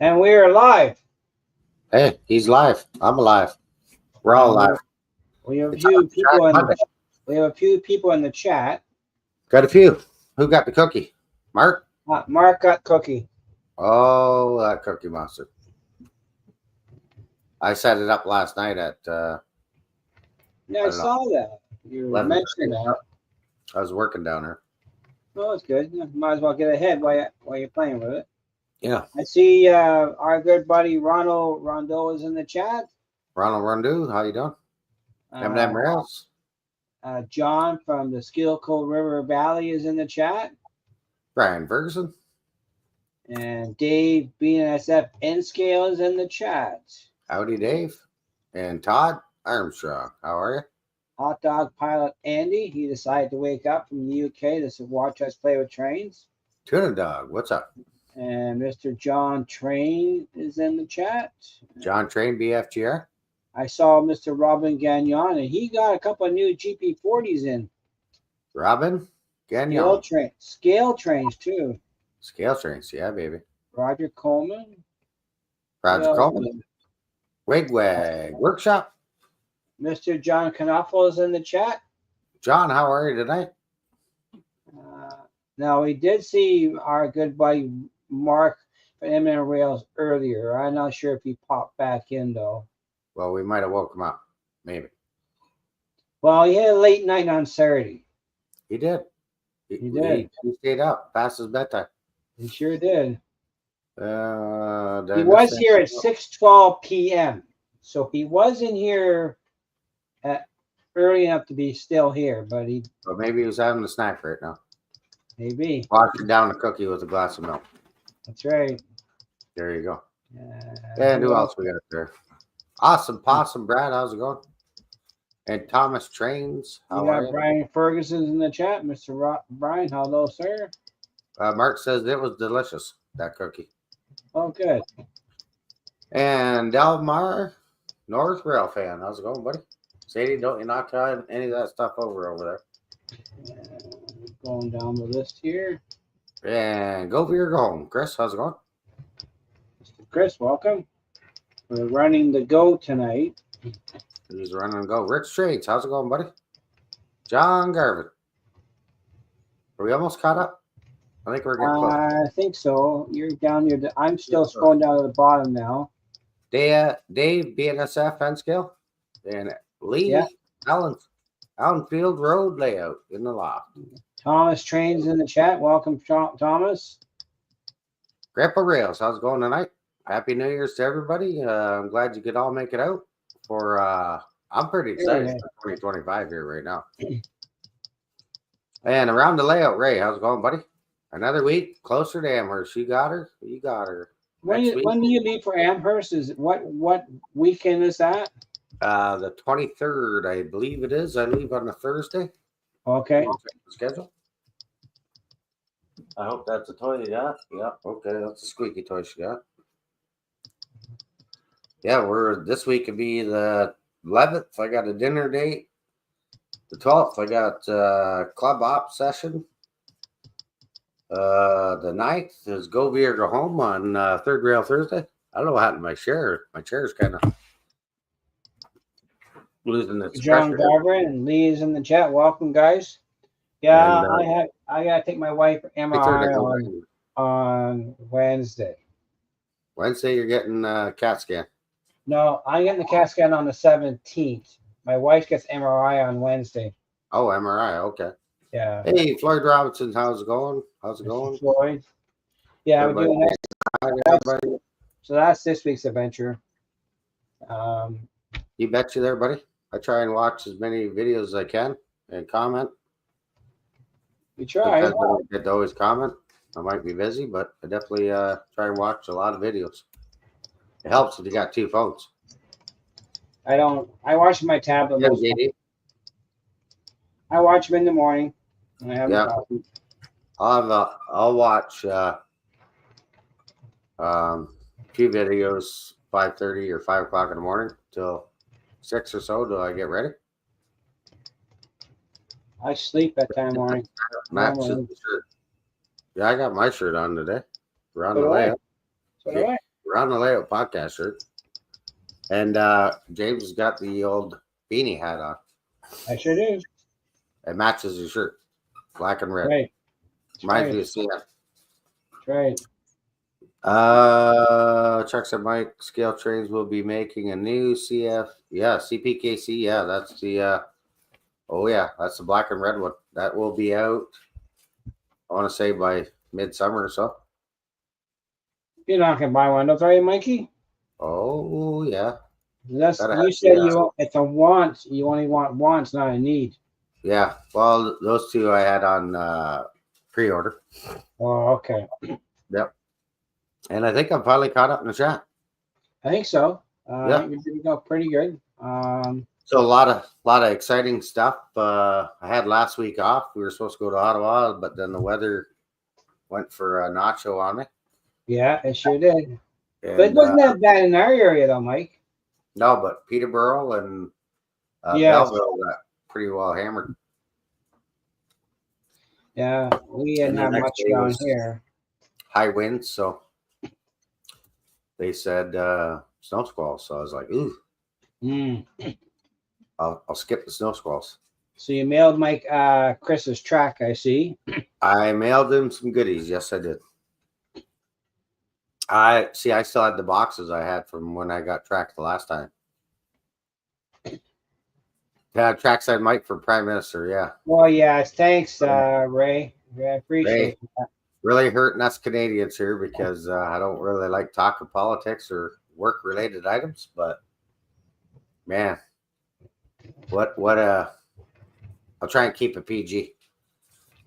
And we are live. Hey, he's live. I'm alive. We're all live. We have a It's few on people in Monday. we have a few people in the chat. Got a few. Who got the cookie? Mark? Mark got cookie. Oh, that Cookie Monster. I set it up last night at Yeah, I don't know, saw that. You 11:30. mentioned that. I was working down there. Oh, it's good. You might as well get ahead while you're playing with it. Yeah. I see our good buddy Ronald Rondeau is in the chat. Ronald Rondeau, how you doing? M&M Rails. John from the Skilco River Valley is in the chat. Brian Ferguson. And Dave BNSF N-Scale is in the chat. Howdy, Dave. And Todd Armstrong. How are you? Hot Dog Pilot Andy, he decided to wake up from the UK to watch us play with trains. Tuna Dog, what's up? And Mr. John Train is in the chat. John Train, BFGR. I saw Mr. Robin Gagnon, and he got a couple of new GP40s in. Robin Gagnon. Scale trains, too. Scale trains, yeah, baby. Roger Coleman. Roger Coleman. Wigwag Workshop. Mr. John Knuffle is in the chat. John, how are you tonight? Now, we did see our good buddy Mark from M&M Rails earlier. I'm not sure if he popped back in, though. Well, we might have woke him up. Maybe. Well, he had a late night on Saturday. He did. He did. He stayed up past his bedtime. He sure did. He was here at 6:12 p.m. So he wasn't here at early enough to be still here, but maybe he was having a snack right now. Maybe. Washing down a cookie with a glass of milk. That's right. There you go. And who else we got there? Awesome Possum Brad, how's it going? And Thomas Trains. How are you? Brian Ferguson in the chat. Mr. Brian, hello, sir. Mark says it was delicious, that cookie. Oh, good. And Delmar, North Rail fan. How's it going, buddy? Sadie, don't you not try any of that stuff over there? Going down the list here. And go beer, go home. Chris, how's it going? Mr. Chris, welcome. We're running the go tonight. He's running and go. Rich Trades, how's it going, buddy? John Garvin. Are we almost caught up? I think we're getting close. I think so. You're down here. I'm still scrolling down to the bottom now. Dave, BNSF, N-Scale. And Lee, Allenfield Road layout in the loft. Thomas Trains in the chat. Welcome, Thomas. Grandpa Rails, how's it going tonight? Happy New Year's to everybody. I'm glad you could all make it out. I'm pretty excited for 2025 here right now. And around the layout, Ray, how's it going, buddy? Another week closer to Amherst. You got her. When do you leave for Amherst? Is what weekend is that? The 23rd, I believe it is. I leave on a Thursday. Okay. Schedule. I hope that's a toy you got. Yeah. Okay, that's a squeaky toy she got. Yeah, this week could be the 11th. I got a dinner date. The 12th, I got club op session. The 9th is go beer, go home on Third Rail Thursday. I don't know what happened to my chair. My chair's kind of losing its John Garvin and Lee is in the chat. Welcome, guys. Yeah, and, I gotta take my wife for MRI on Wednesday. Wednesday, you're getting CAT scan. No, I'm getting the CAT scan on the 17th. My wife gets MRI on Wednesday. Oh, MRI. Okay. Yeah. Hey, Floyd Robinson, how's it going? Floyd. Yeah, we're doing that. So that's this week's adventure. You bet you there, buddy. I try and watch as many videos as I can and comment. You try. I don't get to always comment. I might be busy, but I definitely try and watch a lot of videos. It helps if you got two phones. I watch my tablet. I watch them in the morning. I have coffee. I'll watch a few videos 5:30 or 5 o'clock in the morning till 6 or so till I get ready. I sleep at that morning. Matches the shirt. Yeah, I got my shirt on today. We're on the layout. So do I. We're on the Layout Podcast shirt. And James has got the old beanie hat on. I sure do. It matches his shirt, black and red. Right. Reminds me of CF. Right. Chuck said Mike Scale Trains will be making a new CF. Yeah, CPKC. Yeah, that's the. That's the black and red one. That will be out. I want to say by midsummer or so. You're not gonna buy one, don't you, Mikey? Oh yeah. That's you said it's a want. You only want wants, not a need. Yeah. Well, those two I had on pre-order. Oh, okay. Yep. And I think I'm finally caught up in the chat. I think so. Yeah. You're doing go pretty good. So a lot of exciting stuff. I had last week off. We were supposed to go to Ottawa, but then the weather went for a nacho on me. Yeah, it sure did. And, but it wasn't that bad in our area, though, Mike. No, but Peterborough and Belleville got pretty well hammered. Yeah, we didn't have much down here. High winds, so they said snow squalls. So I was like, ooh. I'll skip the snow squalls. So you mailed Mike Chris's track, I see. I mailed him some goodies. Yes, I did. I still had the boxes I had from when I got tracked the last time. Yeah, trackside Mike for Prime Minister. Yeah. Well, yes. Thanks, Ray. I appreciate that. Really hurting us Canadians here because I don't really like talking politics or work-related items, but man, I'll try and keep it PG.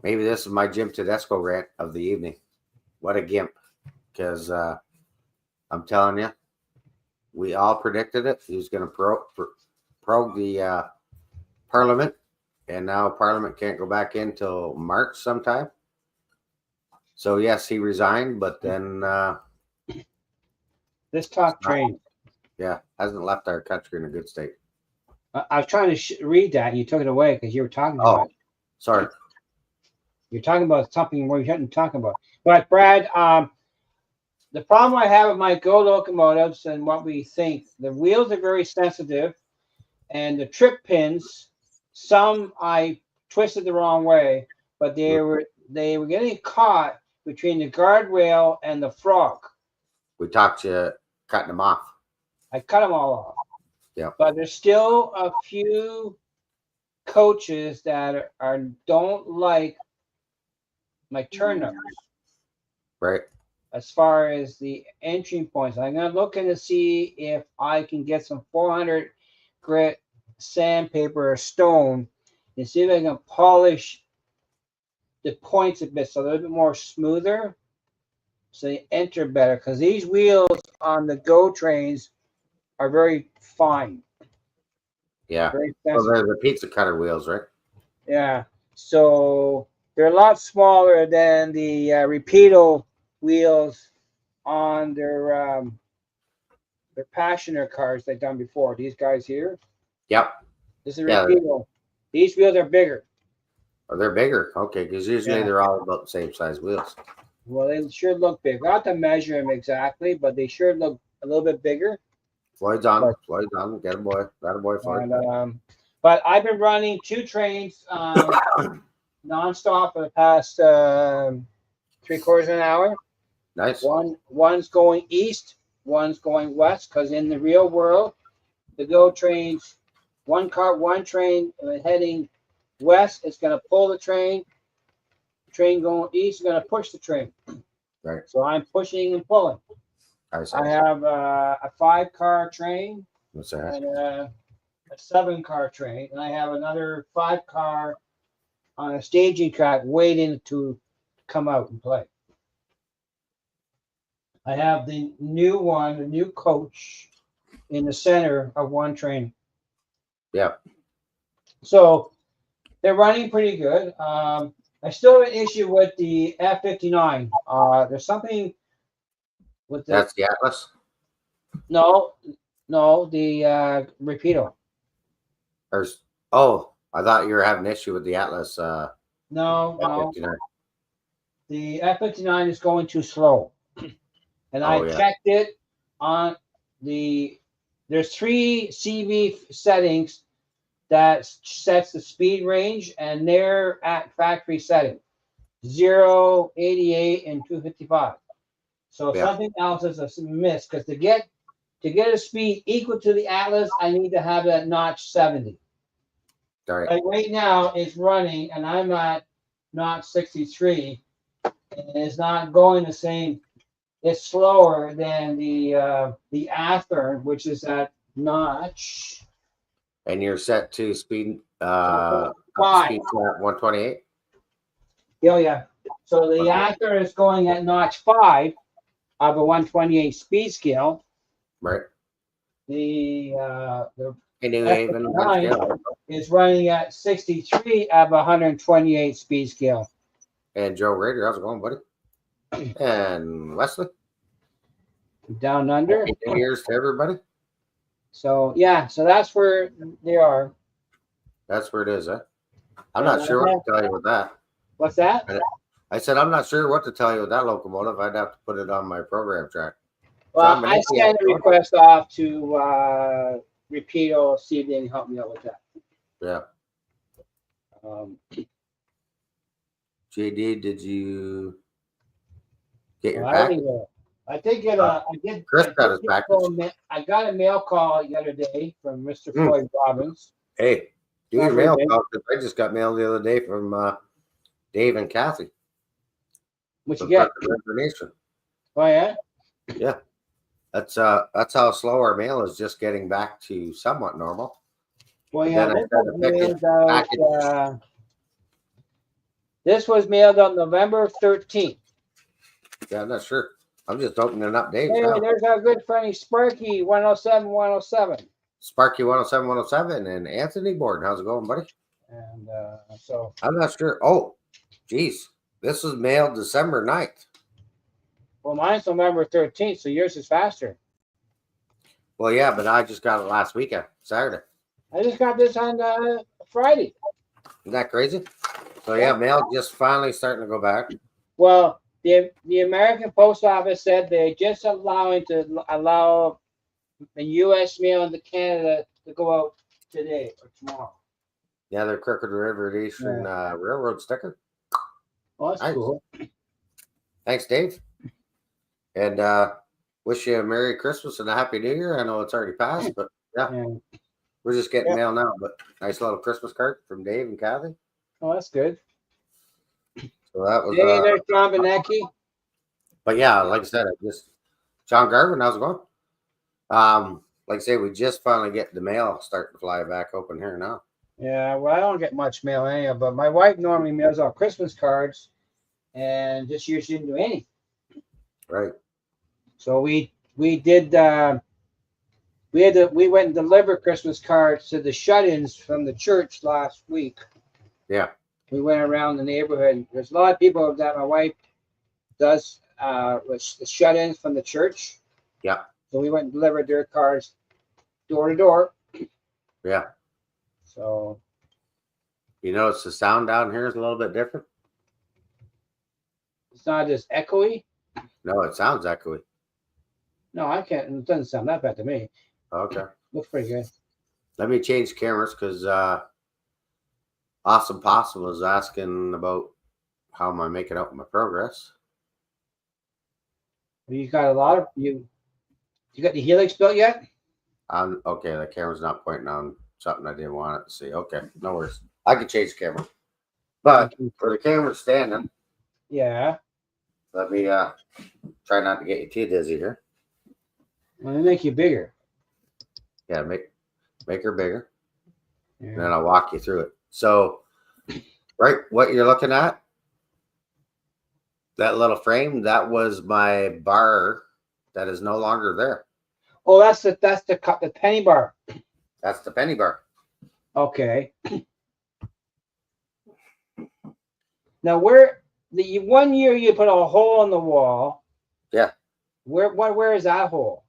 Maybe this is my Jim Tedesco rant of the evening. What a gimp. Because I'm telling you, we all predicted it. He was going to prorogue the Parliament, and now Parliament can't go back in till March sometime. So, yes, he resigned, but then this talk train. Yeah, hasn't left our country in a good state. I was trying to read that, and you took it away because you were talking about it. Sorry. You're talking about something where you hadn't talked about. But, Brad, the problem I have with my Go locomotives and what we think, the wheels are very sensitive, and the trip pins, some I twisted the wrong way, but they were getting caught between the guardrail and the frog. We talked you cutting them off. I cut them all off. Yeah. But there's still a few coaches that don't like my turn numbers. Right. As far as the entry points, I'm going to look in to see if I can get some 400 grit sandpaper or stone and see if I can polish the points a bit so they're a little bit more smoother so they enter better, because these wheels on the Go trains are very fine. Yeah. Well, they're the pizza cutter wheels, right? Yeah. So they're a lot smaller than the Rapido wheels on their Passioner cars they've done before. These guys here. Yep. This is Rapido. These wheels are bigger. Oh, they're bigger. Okay, because usually they're all about the same size wheels. Well, they sure look big. Not to measure them exactly, but they sure look a little bit bigger. Floyd's on. Floyd's on. Get a boy. Got a boy, Floyd. But I've been running 2 trains nonstop for the past 3/4 of an hour. Nice. One's going east, one's going west, because in the real world, the Go trains, one train heading west is going to pull the train. Train going east is going to push the train. Right. So I'm pushing and pulling. I have a 5-car train. What's that? And a 7-car train, and I have another 5-car on a staging track waiting to come out and play. I have the new coach in the center of one train. Yeah. So they're running pretty good. I still have an issue with the F59. There's something with the... That's the Atlas? No, the Rapido. I thought you were having an issue with the Atlas. No. F59. The F59 is going too slow. And I checked it on there's 3 CV settings that sets the speed range, and they're at factory setting 0, 88, and 255. So Yeah. something else is a miss, because to get a speed equal to the Atlas, I need to have that notch 70. All right. Like right now, it's running, and I'm at notch 63, and it's not going the same. It's slower than the Athearn, which is at notch And you're set to speed Five. speed at 128. Oh yeah. So the Okay. Athearn is going at notch 5 of a 128 speed scale. Right. The And New Haven F9 is running at 63 of 128 speed scale. And Joe Rader, how's it going, buddy? And Wesley. Down under. Here's to everybody. So yeah, so that's where they are. That's where it is, huh? I'm not sure what to tell you with that. What's that? I said I'm not sure what to tell you with that locomotive. I'd have to put it on my program track. Well, I sent a request off to Repeato, see if they can help me out with that. Yeah. JD, did you get your package? I did get a. I did. Chris got his package. I got a mail call the other day from Mr. Floyd Robbins. Hey, do your mail call, because I just got mail the other day from Dave and Kathy. What you get? Information. Oh yeah. Yeah, that's how slow our mail is just getting back to somewhat normal. Well, yeah. This was mailed on November 13th. Yeah, I'm not sure. I'm just opening up Dave's. Hey, there's our good friend Sparky 107 107. Sparky 107 107 and Anthony Borden. How's it going, buddy? And so I'm not sure. Oh, geez. This was mailed December 9th. Well, mine's November 13th, so yours is faster. Well, yeah, but I just got it last weekend, Saturday. I just got this on Friday. Isn't that crazy? So yeah, mail just finally starting to go back. Well, the American Post Office said they're just allow the U.S. mail into Canada to go out today or tomorrow. Yeah, they're Crooked River Eastern Railroad sticker. Oh, that's cool. Thanks, Dave. And wish you a Merry Christmas and a Happy New Year. I know it's already passed, but yeah. We're just getting mail now. But nice little Christmas card from Dave and Kathy. Oh, that's good. So that was. Hey, there's John Benecki. But yeah, like I said, John Garvin, how's it going? Like I say, we just finally get the mail starting to fly back open here now. Yeah, well, I don't get much mail anyhow, but my wife normally mails out Christmas cards, and this year she didn't do any. Right. So we did. We went and delivered Christmas cards to the shut-ins from the church last week. Yeah. We went around the neighborhood. There's a lot of people that my wife does with the shut-ins from the church. Yeah. So we went and delivered their cards door to door. Yeah. So. You notice the sound down here is a little bit different? It's not as echoey? No, it sounds echoey. No, I can't. It doesn't sound that bad to me. Okay. Looks pretty good. Let me change cameras because Awesome Possum was asking about how am I making out my progress. You got a lot of you got the Helix built yet? Okay, the camera's not pointing on something I didn't want it to see. Okay, no worries. I can change the camera. But for the camera standing, yeah. Let me try not to get you too dizzy here. Let me make you bigger. Yeah, make her bigger. Yeah. And then I'll walk you through it. So, right, what you're looking at, that little frame, that was my bar that is no longer there. Oh, that's the penny bar. That's the penny bar. Okay. Now, where the 1 year you put a hole in the wall. Yeah. Where is that hole?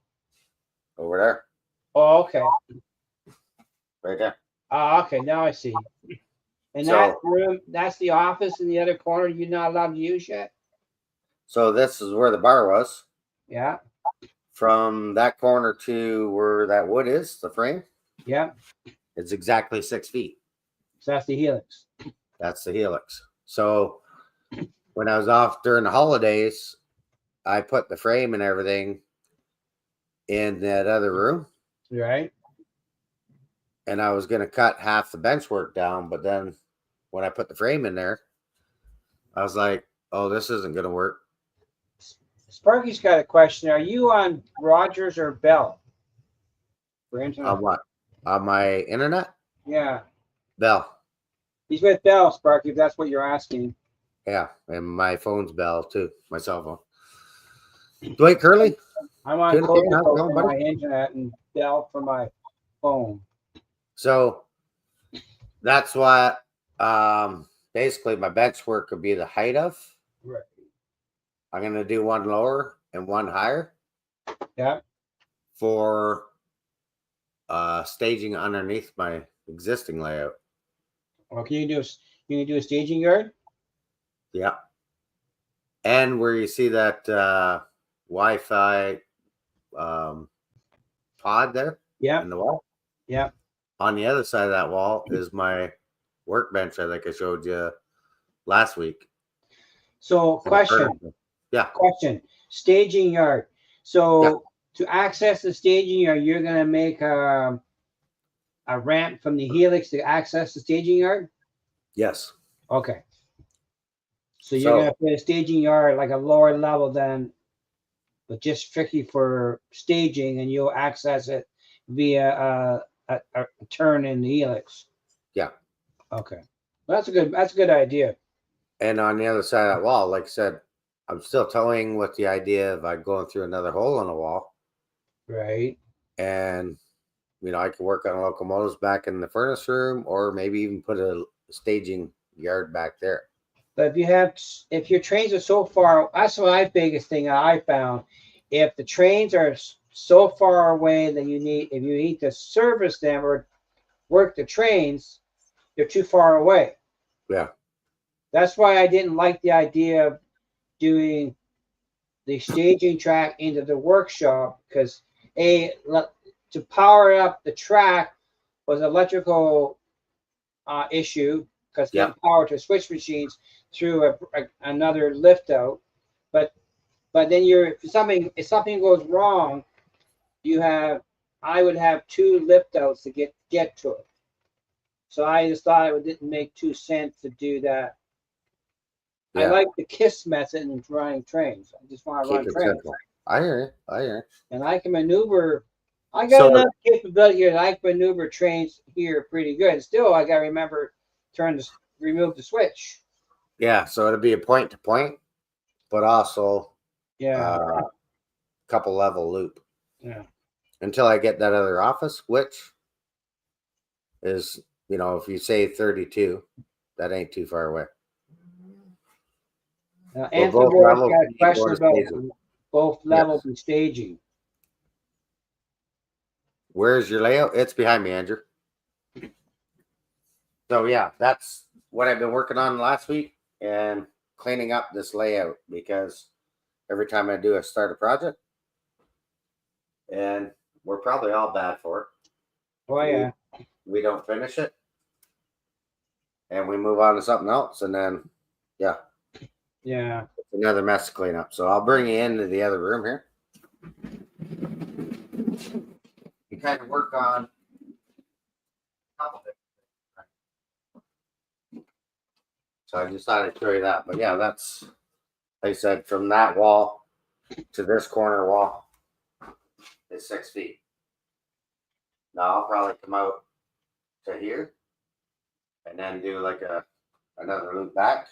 Over there. Oh, okay. Right there. Okay, now I see. And that room, that's the office in the other corner you're not allowed to use yet? So this is where the bar was. Yeah. from that corner to where that wood is, the frame, Yeah. it's exactly 6 feet. So that's the helix. That's the helix. So when I was off during the holidays, I put the frame and everything in that other room, Right. and I was going to cut half the bench work down. But then when I put the frame in there, I was like, oh, this isn't going to work. Sparky's got a question. Are you on Rogers or Bell for internet? On what? On my internet? Yeah. Bell. He's with Bell, Sparky, if that's what you're asking. Yeah. And my phone's Bell too, my cell phone. Dwight Curley? I'm on Good, Coco how's it going, for buddy? my internet and Bell for my phone. So that's what basically my bench work could be the height of. Right. I'm going to do one lower and one higher. Yeah. For staging underneath my existing layout. Well, can you do a staging yard? Yeah. And where you see that Wi-Fi pod there, Yeah. in the wall. Yeah. On the other side of that wall is my workbench. I think I showed you last week. So, question. Yeah. Question. Staging yard. So, to access the staging yard, you're going to make a ramp from the helix to access the staging yard? Yes. Okay. So you're going to put a staging yard like a lower level then, but just strictly for staging, and you'll access it via a turn in the helix. Yeah. Okay. Well, that's a good idea. And on the other side of that wall, like I said, I'm still toying with the idea of going through another hole in the wall. Right. And I could work on locomotives back in the furnace room, or maybe even put a staging yard back there. But if your trains are so far, that's my biggest thing I found. If the trains are so far away that if you need to service them or work the trains, they're too far away. Yeah. That's why I didn't like the idea of doing the staging track into the workshop, because to power up the track was an electrical issue, because getting power to switch machines through another lift out. But then if something goes wrong, I would have two lift outs to get to it. So I just thought it didn't make 2 cents to do that. Yeah. I like the KISS method in running trains. I just want to run trains. Simple. I hear you. And I can maneuver. I got enough capability here that I can maneuver trains here pretty good. Still, I got to remember remove the switch. Yeah, so it'll be a point to point, but also a couple level loop. Yeah. Until I get that other office, which is, if you say 32, that ain't too far away. Anthony Boyce got a question about both levels and staging. Where's your layout? It's behind me, Andrew. So yeah, that's what I've been working on last week, and cleaning up this layout, because every time I start a project, and we're probably all bad for it. Oh yeah. We don't finish it, and we move on to something else, and then it's another mess to clean up. So I'll bring you into the other room here. You kind of work on a couple things. So I just thought I'd show you that. But yeah, that's, like I said, from that wall to this corner wall is 6 feet. Now I'll probably come out to here and then do like another loop back.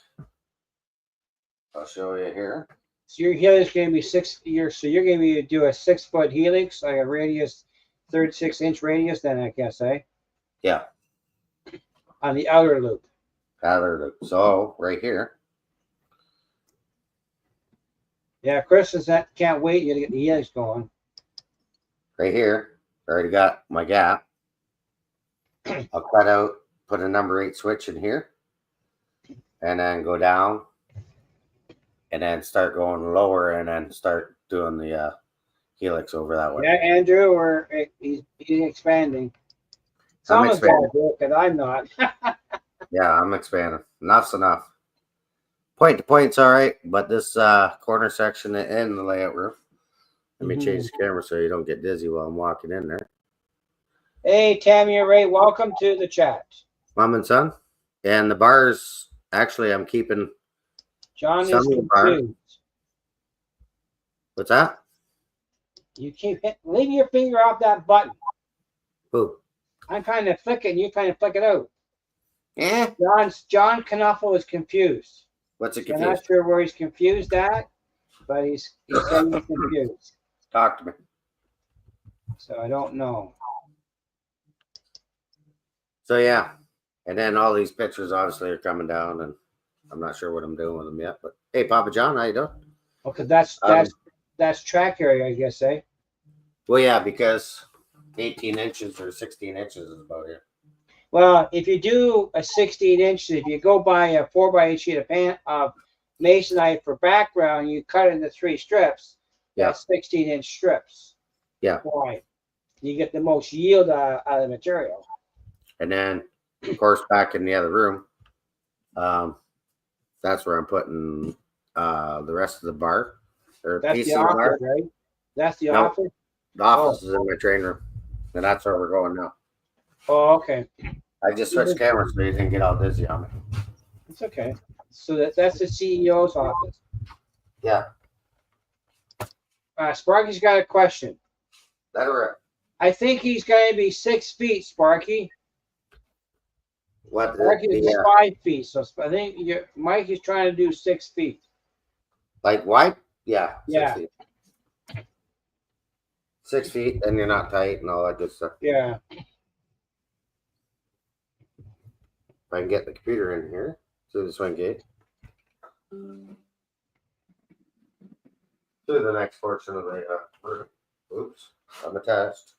I'll show you here. So your helix is going to be so you're going to do a 6 foot helix, like a radius, 36-inch radius, then I guess, eh? Yeah. On the outer loop. Outer loop. So right here. Yeah, Chris can't wait to get the helix going. Right here, I already got my gap. I'll cut out, put a number 8 switch in here, and then go down, and then start going lower, and then start doing the helix over that way. Yeah, Andrew, or he's expanding. Someone's got to do it, because I'm not. Yeah, I'm expanding. Enough's enough. Point to point's all right, but this corner section in the layout room. Let me change the camera so you don't get dizzy while I'm walking in there. Hey, Tammy and Ray, welcome to the chat. Mom and son. And the bars, actually, I'm keeping John some is of the bar. confused. What's that? You keep leave your finger off that button. Who? I'm trying to flick it, and you're trying to flick it out. Yeah. John Knuffle is confused. What's it I'm confused? not sure where he's confused at, but he's saying he's confused. Talk to me. So I don't know. So yeah, and then all these pictures obviously are coming down, and I'm not sure what I'm doing with them yet. But hey, Papa John, how you doing? Okay, that's track area, I guess, eh? Well, yeah, because 18 inches or 16 inches is about here. Well, if you do a 16-inch, if you go buy a 4x8 sheet of masonite for background, you cut it into 3 strips. Yeah. That's 16-inch strips. Yeah. Why? You get the most yield out of the material. And then, of course, back in the other room, that's where I'm putting the rest of the bar. Or That's piece the of the bar. office, right? That's the Nope. office? The office is in my train room, and that's where we're going now. Oh, okay. I just switched cameras so you didn't get all dizzy on me. It's okay. So that's the CEO's office. Yeah. Sparky's got a question. That'll work. I think he's going to be 6 feet, Sparky. What? Sparky is 5 feet. So I think Mike is trying to do 6 feet. Like wide? Yeah. 6 Yeah. feet. 6 feet, and you're not tight and all that good stuff. Yeah. If I can get the computer in here through the swing gate. To the next portion of the room. Oops, I'm attached.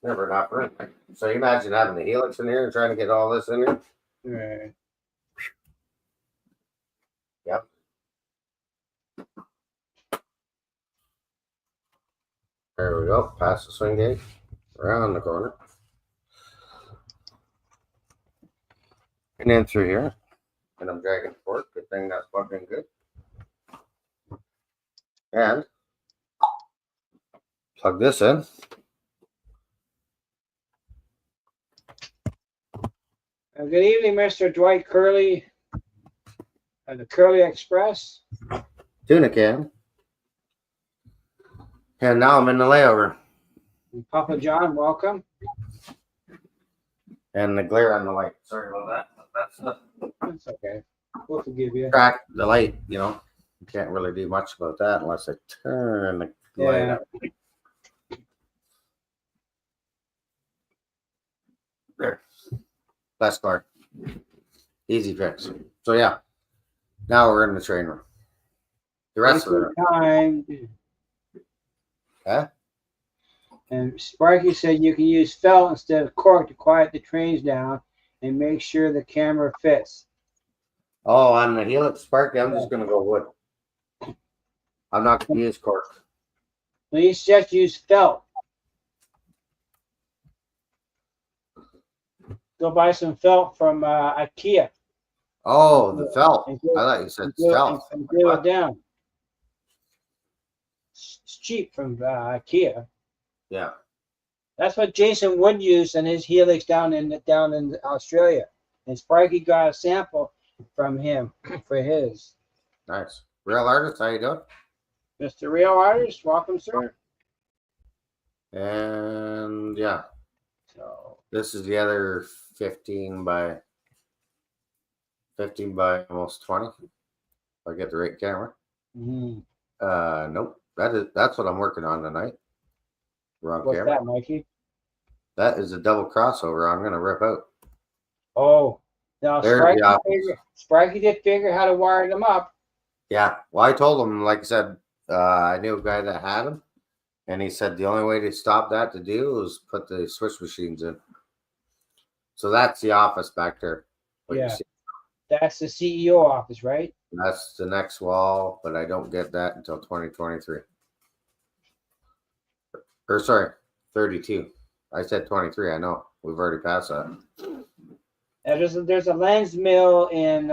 Never enough room. So you imagine having the helix in here and trying to get all this in here. Right. Yep. There we go. Past the swing gate. Around the corner. And then through here. And I'm dragging the fork. Good thing that's fucking good. And plug this in. Good evening, Mr. Dwight Curley of the Curley Express. Tuna can. And now I'm in the layover. And Papa John, welcome. And the glare on the light. Sorry about that. That's okay. We'll forgive you. Crack the light, you know. You can't really do much about that unless I turn the light up. There. Last car. Easy fix. So yeah. Now we're in the train room. The rest of the time. Huh? And Sparky said you can use felt instead of cork to quiet the trains down and make sure the camera fits. Oh, on the helix Sparky, I'm just gonna go wood. I'm not gonna use cork. Please just use felt. Go buy some felt from IKEA. Oh, the felt. I thought you said stealth. And glue it down. It's cheap from IKEA. Yeah. That's what Jason Wood used in his helix down in Australia. And Sparky got a sample from him for his. Nice. Real artist, how you doing? Mr. Real Artist, welcome, sir. And yeah. So this is the other 15 by almost 20. If I get the right camera. Nope. That's what I'm working on tonight. Wrong what's camera. that, Mikey? That is a double crossover I'm gonna rip out. Oh, now There's Sparky did figure how to wire them up. Yeah. Well, I told him, like I said, I knew a guy that had them, and he said the only way to stop that to do was put the switch machines in. So that's the office back there. Yeah. That's the CEO office, right? That's the next wall, but I don't get that until 2023. Or sorry, 32. I said 23. I know we've already passed that. There's a lens mill in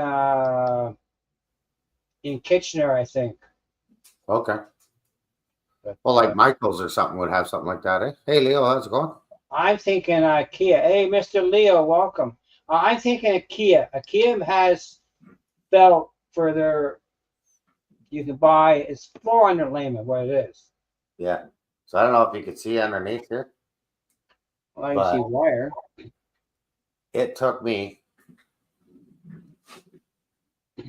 Kitchener, I think. Okay. But, Well, like Michaels or something would have something like that, eh? Hey, Leo, how's it going? I'm thinking IKEA. Hey, Mr. Leo, welcome. I'm thinking IKEA. IKEA has felt for their. You can buy it's floor underlayment. What it is. Yeah. So I don't know if you can see underneath here. Well, I can see wire. It took me a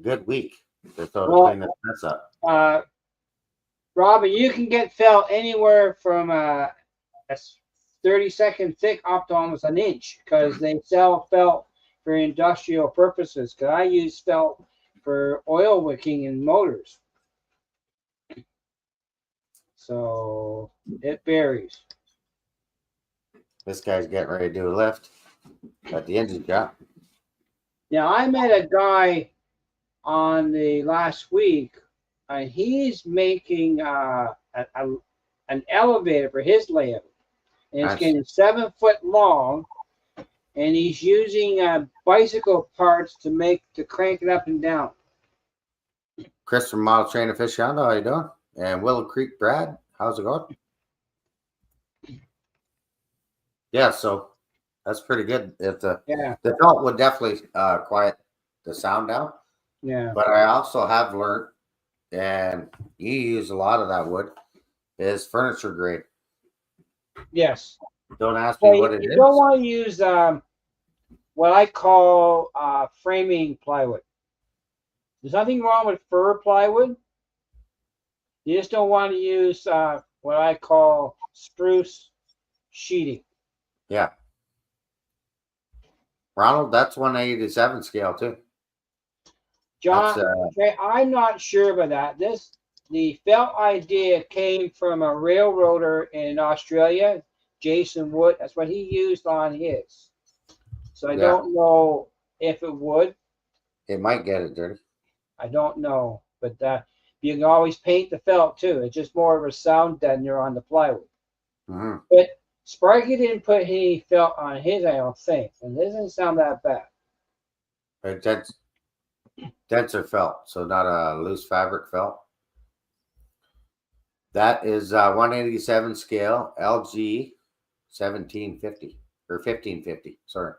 good week to clean this mess up. Robert, you can get felt anywhere from a 30-second thick up to almost an inch because they sell felt for industrial purposes. Because I use felt for oil wicking in motors. So it varies. This guy's getting ready to do a lift at the engine shop. Now, I met a guy on the last week, and he's making an elevator for his layout. And it's getting 7 foot long, and he's using bicycle parts to crank it up and down. Chris from Model Train Aficionado, how you doing? And Willow Creek Brad, how's it going? Yeah, so that's pretty good. If the felt would definitely quiet the sound down. Yeah. But I also have learned, and you use a lot of that wood, is furniture grade. Yes. Don't ask me what it is. You don't want to use what I call framing plywood. There's nothing wrong with fir plywood. You just don't want to use what I call spruce sheeting. Yeah. Ronald, that's 1/87 scale too. John, I'm not sure about that. The felt idea came from a railroader in Australia, Jason Wood. That's what he used on his. So I don't know if it would. It might get it dirty. I don't know, but you can always paint the felt too. It's just more of a sound deadener on the plywood. Mm-hmm. But Sparky didn't put any felt on his, I don't think, and it doesn't sound that bad. It's denser felt, so not a loose fabric felt. That is 187 scale LG 1750 or 1550. Sorry,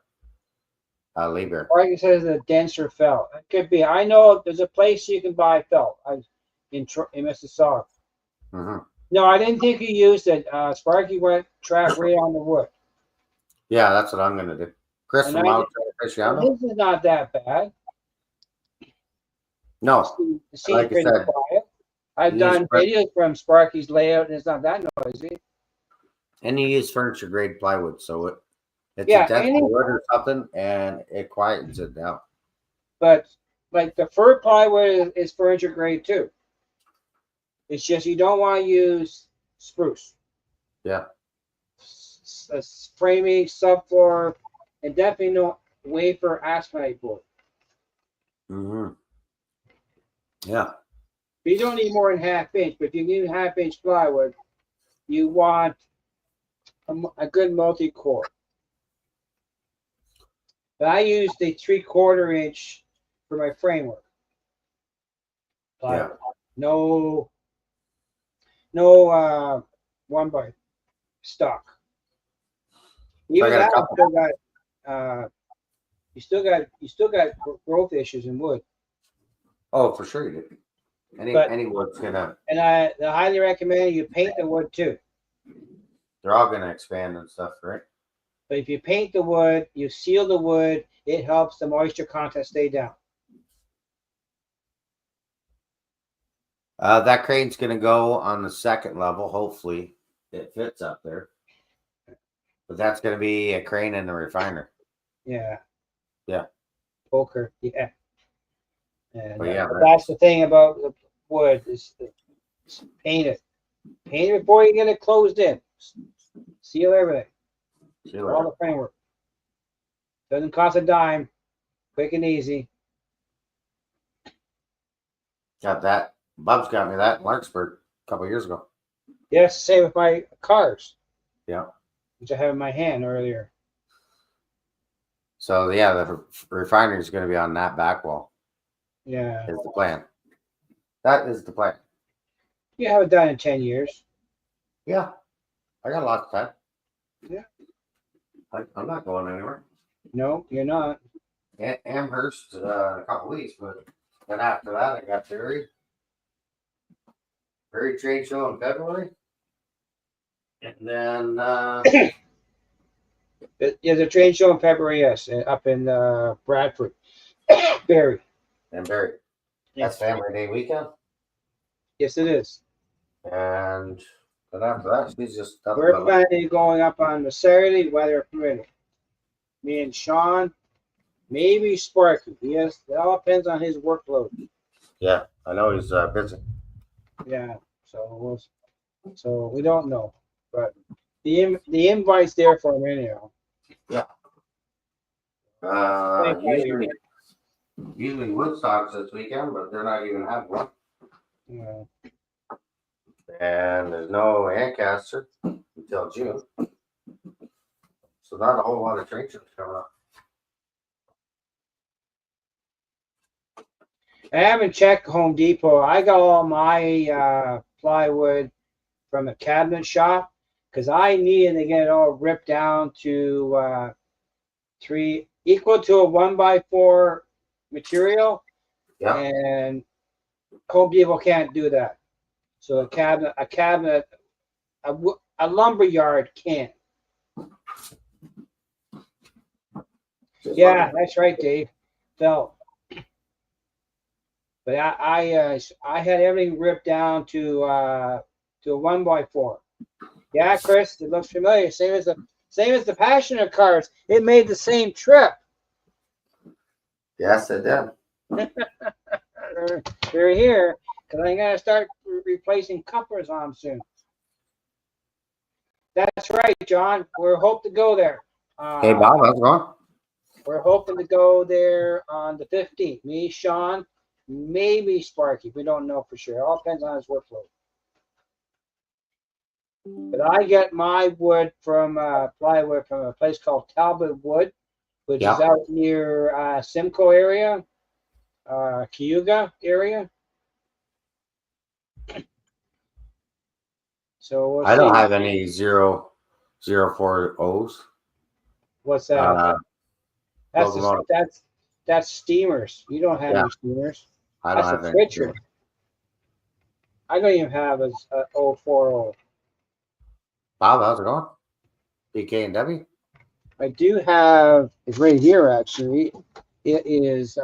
Liebherr. Sparky says a denser felt. It could be. I know there's a place you can buy felt in Mississauga. Mm-hmm. No, I didn't think he used it. Sparky went track right on the wood. Yeah, that's what I'm going to do. Chris from Model Train Aficionado. This is not that bad. No, like I said, quiet. I've done videos from Sparky's layout, and it's not that noisy. And you use furniture grade plywood, so it's a dense wood or something, and it quietens it down. But like the fir plywood is furniture grade too. It's just you don't want to use spruce. Yeah. Framing, subfloor, and definitely no wafer asphalt board. Mm-hmm. Yeah. You don't need more than ½ inch, but if you need ½ inch plywood, you want a good multi-core. But I used a 3/4 inch for my framework. Plywood. Yeah. No 1x stock. Even that you still got growth issues in wood. Oh, for sure you do. Any wood's gonna. And I highly recommend you paint the wood too. They're all gonna expand and stuff, right? But if you paint the wood, you seal the wood, it helps the moisture content stay down. That crane's gonna go on the second level. Hopefully, it fits up there. But that's gonna be a crane and a refiner. Yeah. Yeah. Poker. Yeah. And but that's the thing about the wood is paint it. Paint it before you get it closed in. Seal everything. All the framework. Doesn't cost a dime. quick and easy. Got that. Bub's got me that in Larkspur a couple years ago. Yes, same with my cars, Yeah. which I have in my hand earlier. So yeah, the refinery is going to be on that back wall. Yeah. Is the plan. That is the plan. You have it done in 10 years. Yeah. I got lots of time. Yeah. I'm not going anywhere. No, you're not. Amherst in a couple weeks, but then after that, I got Berry trade show in February, and then There's a trade show in February, yes, up in Bradford. Barry. Berry. That's Family Day weekend, Yes, it is. and then after that, she's just We're planning going up on the Saturday, weather permitting. Me and Sean, maybe Sparky. Yes, it all depends on his workload. Yeah, I know he's busy. Yeah, so we don't know, but the invite's there for him anyhow. Yeah. Usually Woodstock's this weekend, but they're not even having one. Yeah. And there's no Ancaster until June. So not a whole lot of train shows coming up. I haven't checked Home Depot. I got all my plywood from a cabinet shop because I needed to get it all ripped down to 3 equal to a 1x4 material. Yeah. And Home Depot can't do that. So a lumber yard can't. Yeah, that's right, Dave. Felt. But I had everything ripped down to a 1x4. Yeah, Chris, it looks familiar. Same as the Passionate cars. It made the same trip. Yes, it did. They're here because I'm gonna start replacing couplers on them soon. That's right, John. We're hoping to go there. Hey, Bob, how's it going? We're hoping to go there on the 15th. Me, Sean, maybe Sparky. We don't know for sure. It all depends on his workload. But I get my wood from plywood from a place called Talbot Wood, which is out near Simcoe area, Cayuga area. So we'll I don't see. have any 040s. What's that? That's steamers. You don't have any steamers. I don't have any. I don't even have a 040. Bob, how's it going? PK and W? I do have, it's right here actually. It is,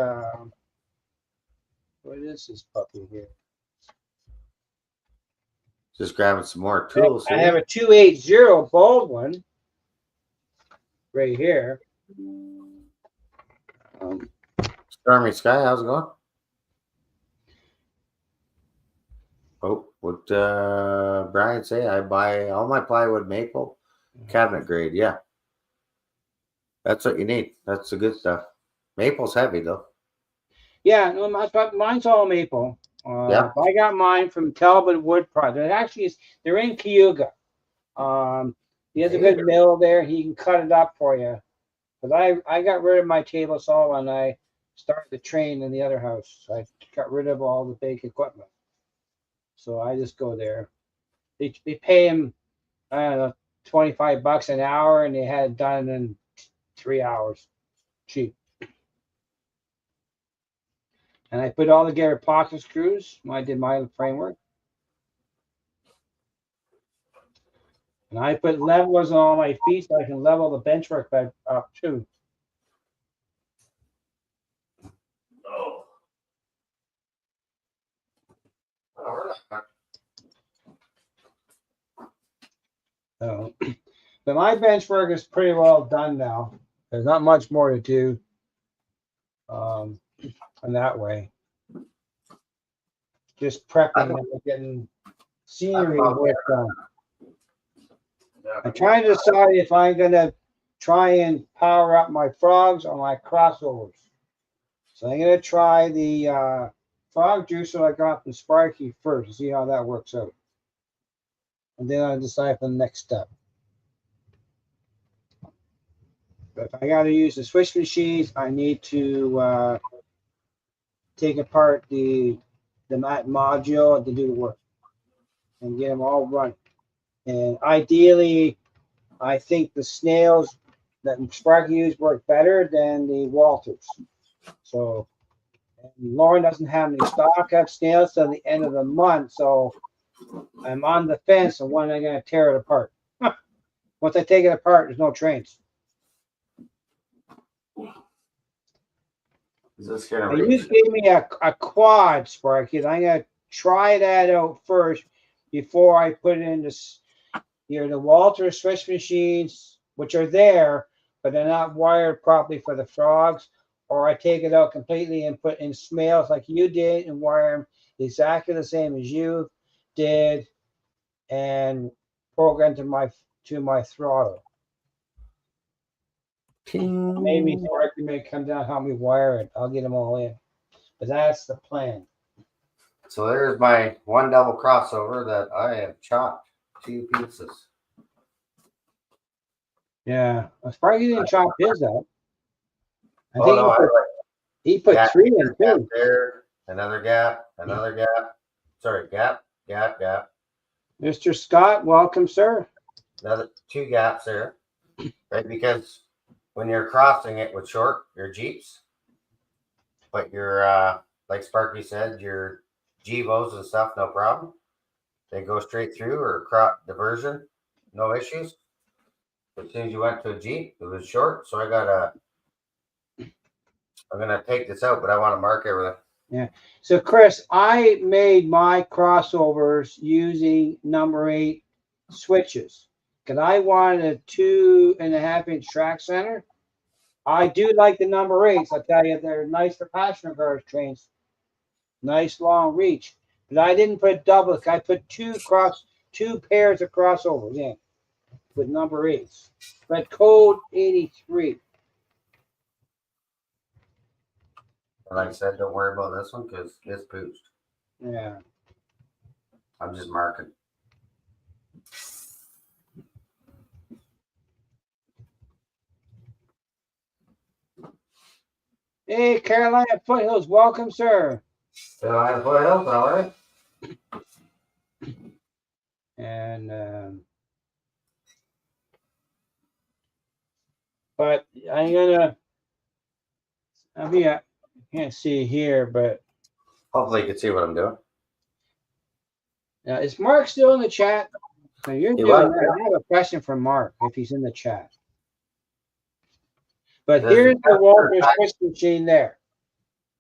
what is this puppy here? Just grabbing some more tools. I have a 280 Baldwin right here. Stormy Sky, how's it going? Oh, what Brian say? I buy all my plywood maple cabinet grade. Yeah, that's what you need. That's the good stuff. Maple's heavy though. Yeah, no, mine's all maple. I got mine from Talbot Wood Project. Actually, they're in Cayuga. He has a good mill there. He can cut it up for you. But I got rid of my table saw and I started the train in the other house. So I got rid of all the big equipment. So I just go there. They pay him, I don't know, $25 an hour, and they had it done in 3 hours. Cheap. And I put all together pocket screws when I did my framework. And I put levelers on all my feet so I can level the benchwork back up too. So, but my benchwork is pretty well done now. There's not much more to do in that way. Just prepping and getting scenery work done. I'm trying to decide if I'm going to try and power up my frogs or my crossovers. So I'm gonna try the frog juicer I got from Sparky first to see how that works out, and then I'll decide for the next step. But if I got to use the switch machines, I need to take apart the module to do the work and get them all running. And ideally, I think the snails that Sparky used work better than the Walters. So Lauren doesn't have any stock of snails till the end of the month, so I'm on the fence on when I'm going to tear it apart. Once I take it apart, there's no trains. Is this gonna You reach? just gave me a quad, Sparky. I'm going to try that out first before I put it in this. The Walter switch machines, which are there, but they're not wired properly for the frogs, or I take it out completely and put in snails like you did and wire them exactly the same as you did and program to my throttle. Maybe Sparky may come down, help me wire it. I'll get them all in. But that's the plan. So there's my one double crossover that I have chopped 2 pieces. Yeah. Sparky didn't chop his up. I Oh think no, he put gap, 3 in gap too. there, another gap, another gap. Sorry, gap. Mr. Scott, welcome, sir. Another 2 gaps there, right? Because when you're crossing it with your Jeeps, but your like Sparky said, your Gevos and stuff, no problem. They go straight through or crop diversion, no issues. As soon as you went to a Jeep, it was short, so I'm gonna take this out, but I want to mark everything. Yeah. So Chris, I made my crossovers using number 8 switches because I wanted a 2.5-inch track center. I do like the number 8s. I tell you, they're nice for passenger cars trains. Nice long reach. But I didn't put double. I put 2 pairs of crossovers in with number 8s. But code 83. And like I said, don't worry about this one because it's pooched. Yeah. I'm just marking. Hey, Carolina Foothills, welcome, sir. Carolina Foothills, all right. And but I'm gonna. I mean, I can't see here, but Hopefully you can see what I'm doing. is Mark still in the chat? So you're doing that. I have a question for Mark if he's in the chat. But here's the Walter switch machine there.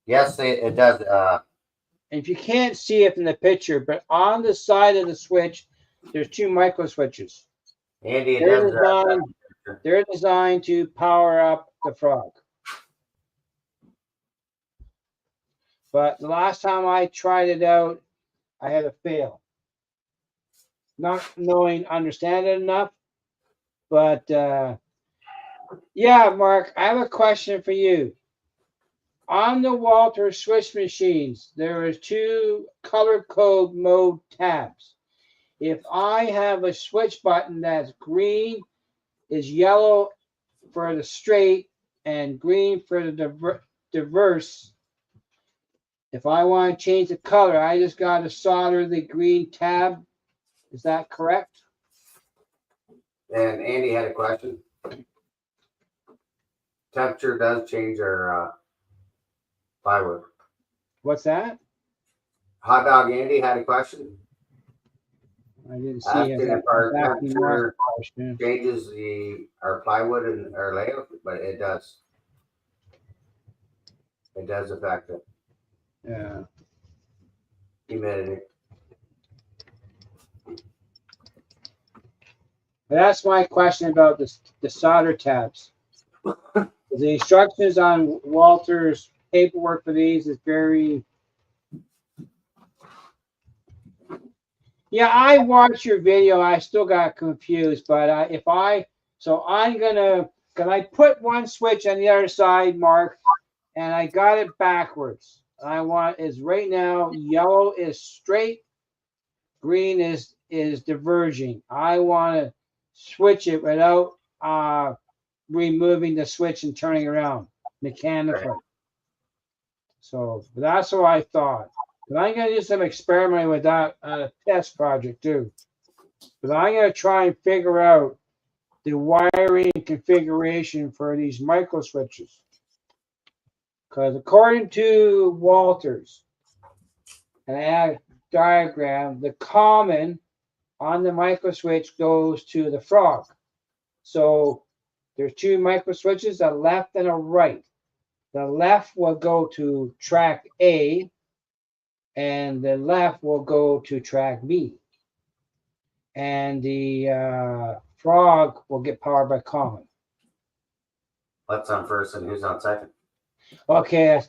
Yes, it does. And if you can't see it in the picture, but on the side of the switch, there's 2 micro switches. Andy, they're designed to power up the frog. But the last time I tried it out, I had a fail. Not knowing, understand it enough. But yeah, Mark, I have a question for you. On the Walter switch machines, there is 2 color code mode tabs. If I have a switch button that's green, is yellow for the straight, and green for the diverse. If I want to change the color, I just got to solder the green tab. Is that correct? And Andy had a question. Temperature does change our plywood. What's that? Hot Dog Andy had a question. I didn't see Asking it. if our temperature changes our plywood and our layout, but it does. It does affect it. Yeah. Humidity. That's my question about the solder tabs. The instructions on Walter's paperwork for these is very. Yeah, I watched your video. I still got confused, but I'm gonna. Can I put one switch on the other side, Mark, and I got it backwards. I want is right now yellow is straight, green is diverging. I want to switch it without removing the switch and turning around mechanically. Right. So that's what I thought. But I'm gonna do some experimenting with that test project too. But I'm gonna try and figure out the wiring configuration for these micro switches. Because according to Walters, and I have a diagram, the common on the micro switch goes to the frog. So there's two micro switches, a left and a right. The left will go to track A, and the left will go to track B. And the frog will get powered by common. What's on first and who's on second? Okay.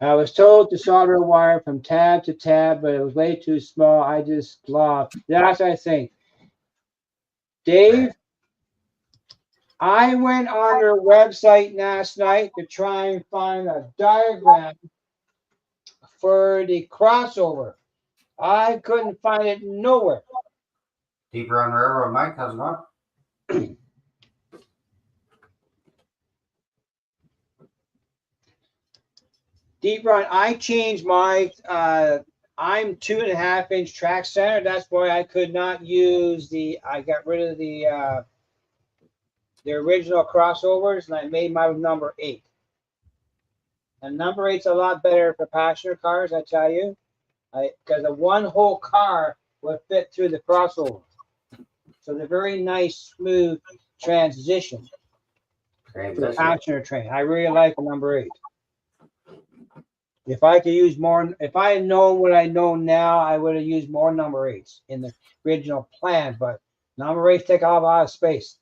I was told to solder a wire from tab to tab, but it was way too small. I just lost. That's what I think. Dave, I went on their website last night to try and find a diagram for the crossover. I couldn't find it nowhere. Deeper on Railroad Mike, how's it going? Deep run, I changed my I'm 2.5 inch track center. That's why I could not use I got rid of the original crossovers and I made my number 8. And number 8's a lot better for passenger cars, I tell you. Because the one whole car would fit through the crossover. So the very nice, smooth transition to the passenger train. I really like the number 8. If I could use more, if I had known what I know now, I would have used more number 8s in the original plan. But number 8s take a lot of space.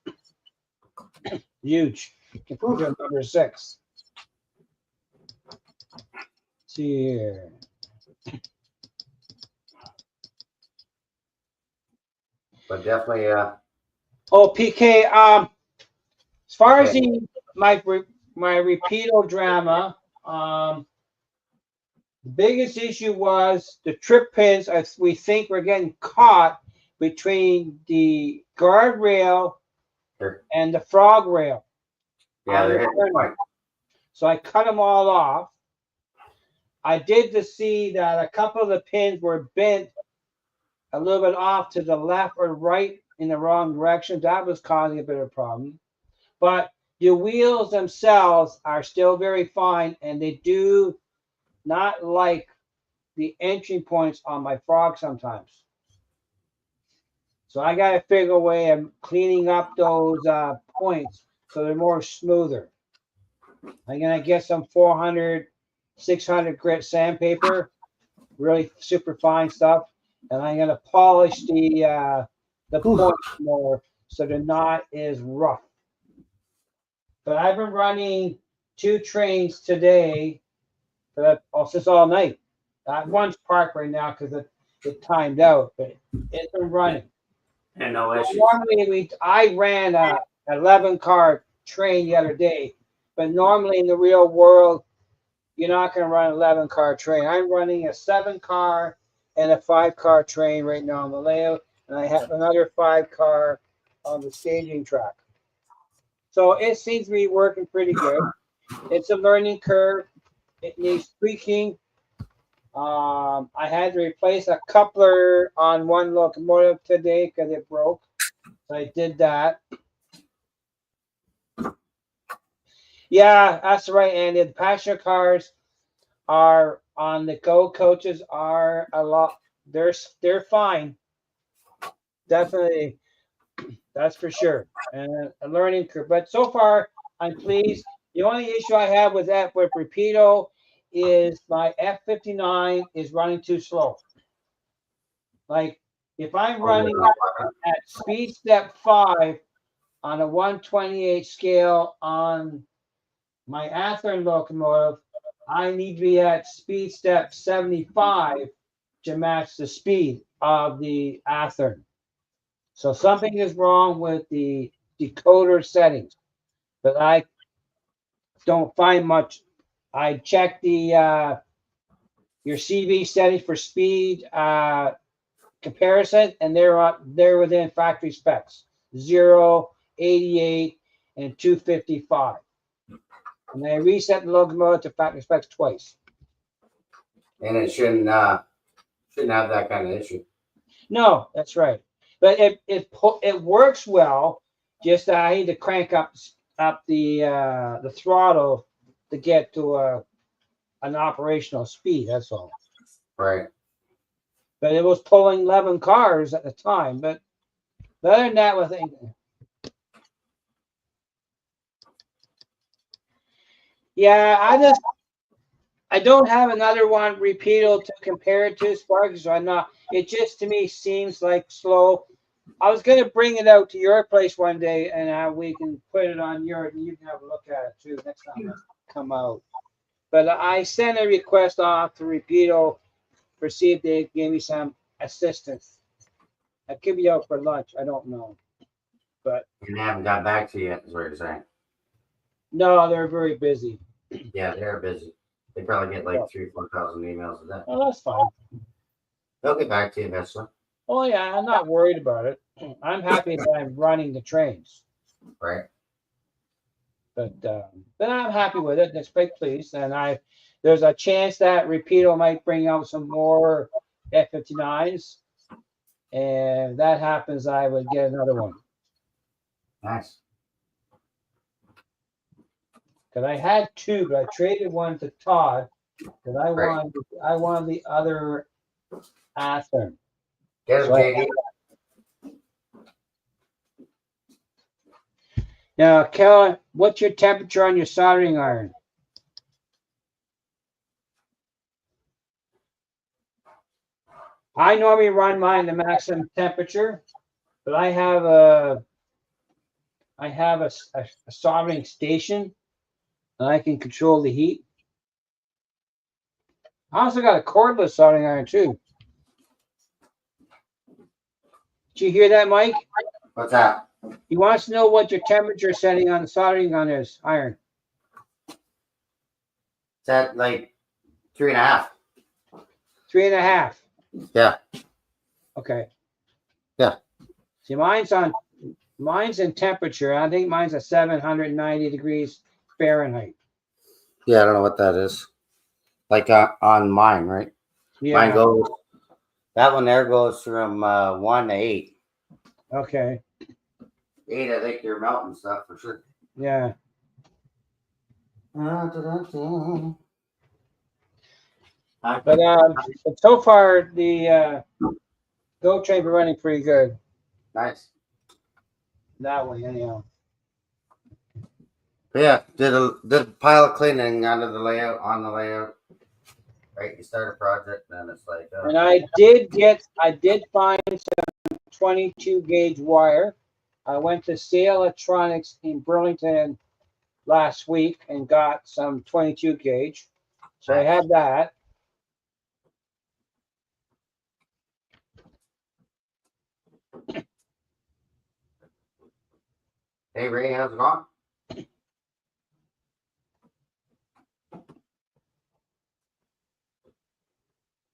Huge. Compared to number 6. See here. But definitely, Oh, PK. As far as my repeato drama, the biggest issue was the trip pins. We think we're getting caught between the guardrail and the frog rail. yeah, they're hitting the point. So I cut them all off. I did see that a couple of the pins were bent a little bit off to the left or right in the wrong direction. That was causing a bit of a problem. But the wheels themselves are still very fine, and they do not like the entry points on my frog sometimes. So I got to figure a way of cleaning up those points so they're more smoother. I'm going to get some 400, 600 grit sandpaper, really super fine stuff. And I'm going to polish the points more so they're not as rough. But I've been running 2 trains today since all night. One's parked right now because it timed out, but it's been running. And no issues. Normally, I ran a 11-car train the other day, but normally in the real world, you're not going to run an 11-car train. I'm running a 7-car and a 5-car train right now on the layout, and I have another 5-car on the staging track. So it seems to be working pretty good. It's a learning curve. It needs tweaking. I had to replace a coupler on one locomotive today because it broke. So I did that. Yeah, that's right, Andy. The passenger cars are on the Go coaches are a lot. They're fine. Definitely, that's for sure. And a learning curve. But so far, I'm pleased. The only issue I have with repeato is my F59 is running too slow. Like if I'm running at speed step 5 on a 128 scale on my Athearn locomotive, I need to be at speed step 75 to match the speed of the Athearn. So something is wrong with the decoder settings, but I don't find much. I checked the your CV settings for speed comparison, and they're within factory specs: 0, 88, and 255. And I reset the log mode to factory specs twice. And it shouldn't have that kind of issue. No, that's right. But it works well. Just I need to crank up the throttle to get to an operational speed. That's all. Right. But it was pulling 11 cars at the time. But other than that, with yeah, I don't have another one repeated to compare it to Spark, so I'm not. It just to me seems like slow. I was gonna bring it out to your place one day, and we can put it on yours, and you can have a look at it too next time I come out. But I sent a request off to Repeato for see if they give me some assistance. I could be out for lunch. I don't know, but And they haven't got back to you yet, is what you're saying. no, they're very busy. Yeah, they're busy. They probably get like 3,000-4,000 emails a day. Well, that's fine. They'll get back to you eventually. Oh yeah, I'm not worried about it. I'm happy that I'm running the trains. Right. But I'm happy with it. That's quite pleased. And there's a chance that Repeato might bring out some more F-59s. And if that happens, I would get another one. Nice. Because I had two, but I traded one to Todd because I wanted the other Athearn. Get him, JD. Now, Kellen, what's your temperature on your soldering iron? I normally run mine to maximum temperature, but I have a soldering station, and I can control the heat. I also got a cordless soldering iron too. Did you hear that, Mike? What's that? He wants to know what your temperature setting on the soldering on his iron. It's at like 3.5. 3.5. Yeah. Okay. Yeah. See, mine's in temperature. I think mine's at 790 degrees Fahrenheit. Yeah, I don't know what that is. Like on mine, right? Yeah. Mine goes. That one there goes from 1 to 8. Okay. 8, I think you're melting stuff for sure. Yeah. But so far the Go train been running pretty good. Nice. That way, anyhow. Yeah, did a pile of cleaning on the layout. Right, you start a project, then it's like. And I did find some 22 gauge wire. I went to Sale Electronics in Burlington last week and got some 22 gauge. So I have that. Hey Ray, how's it going?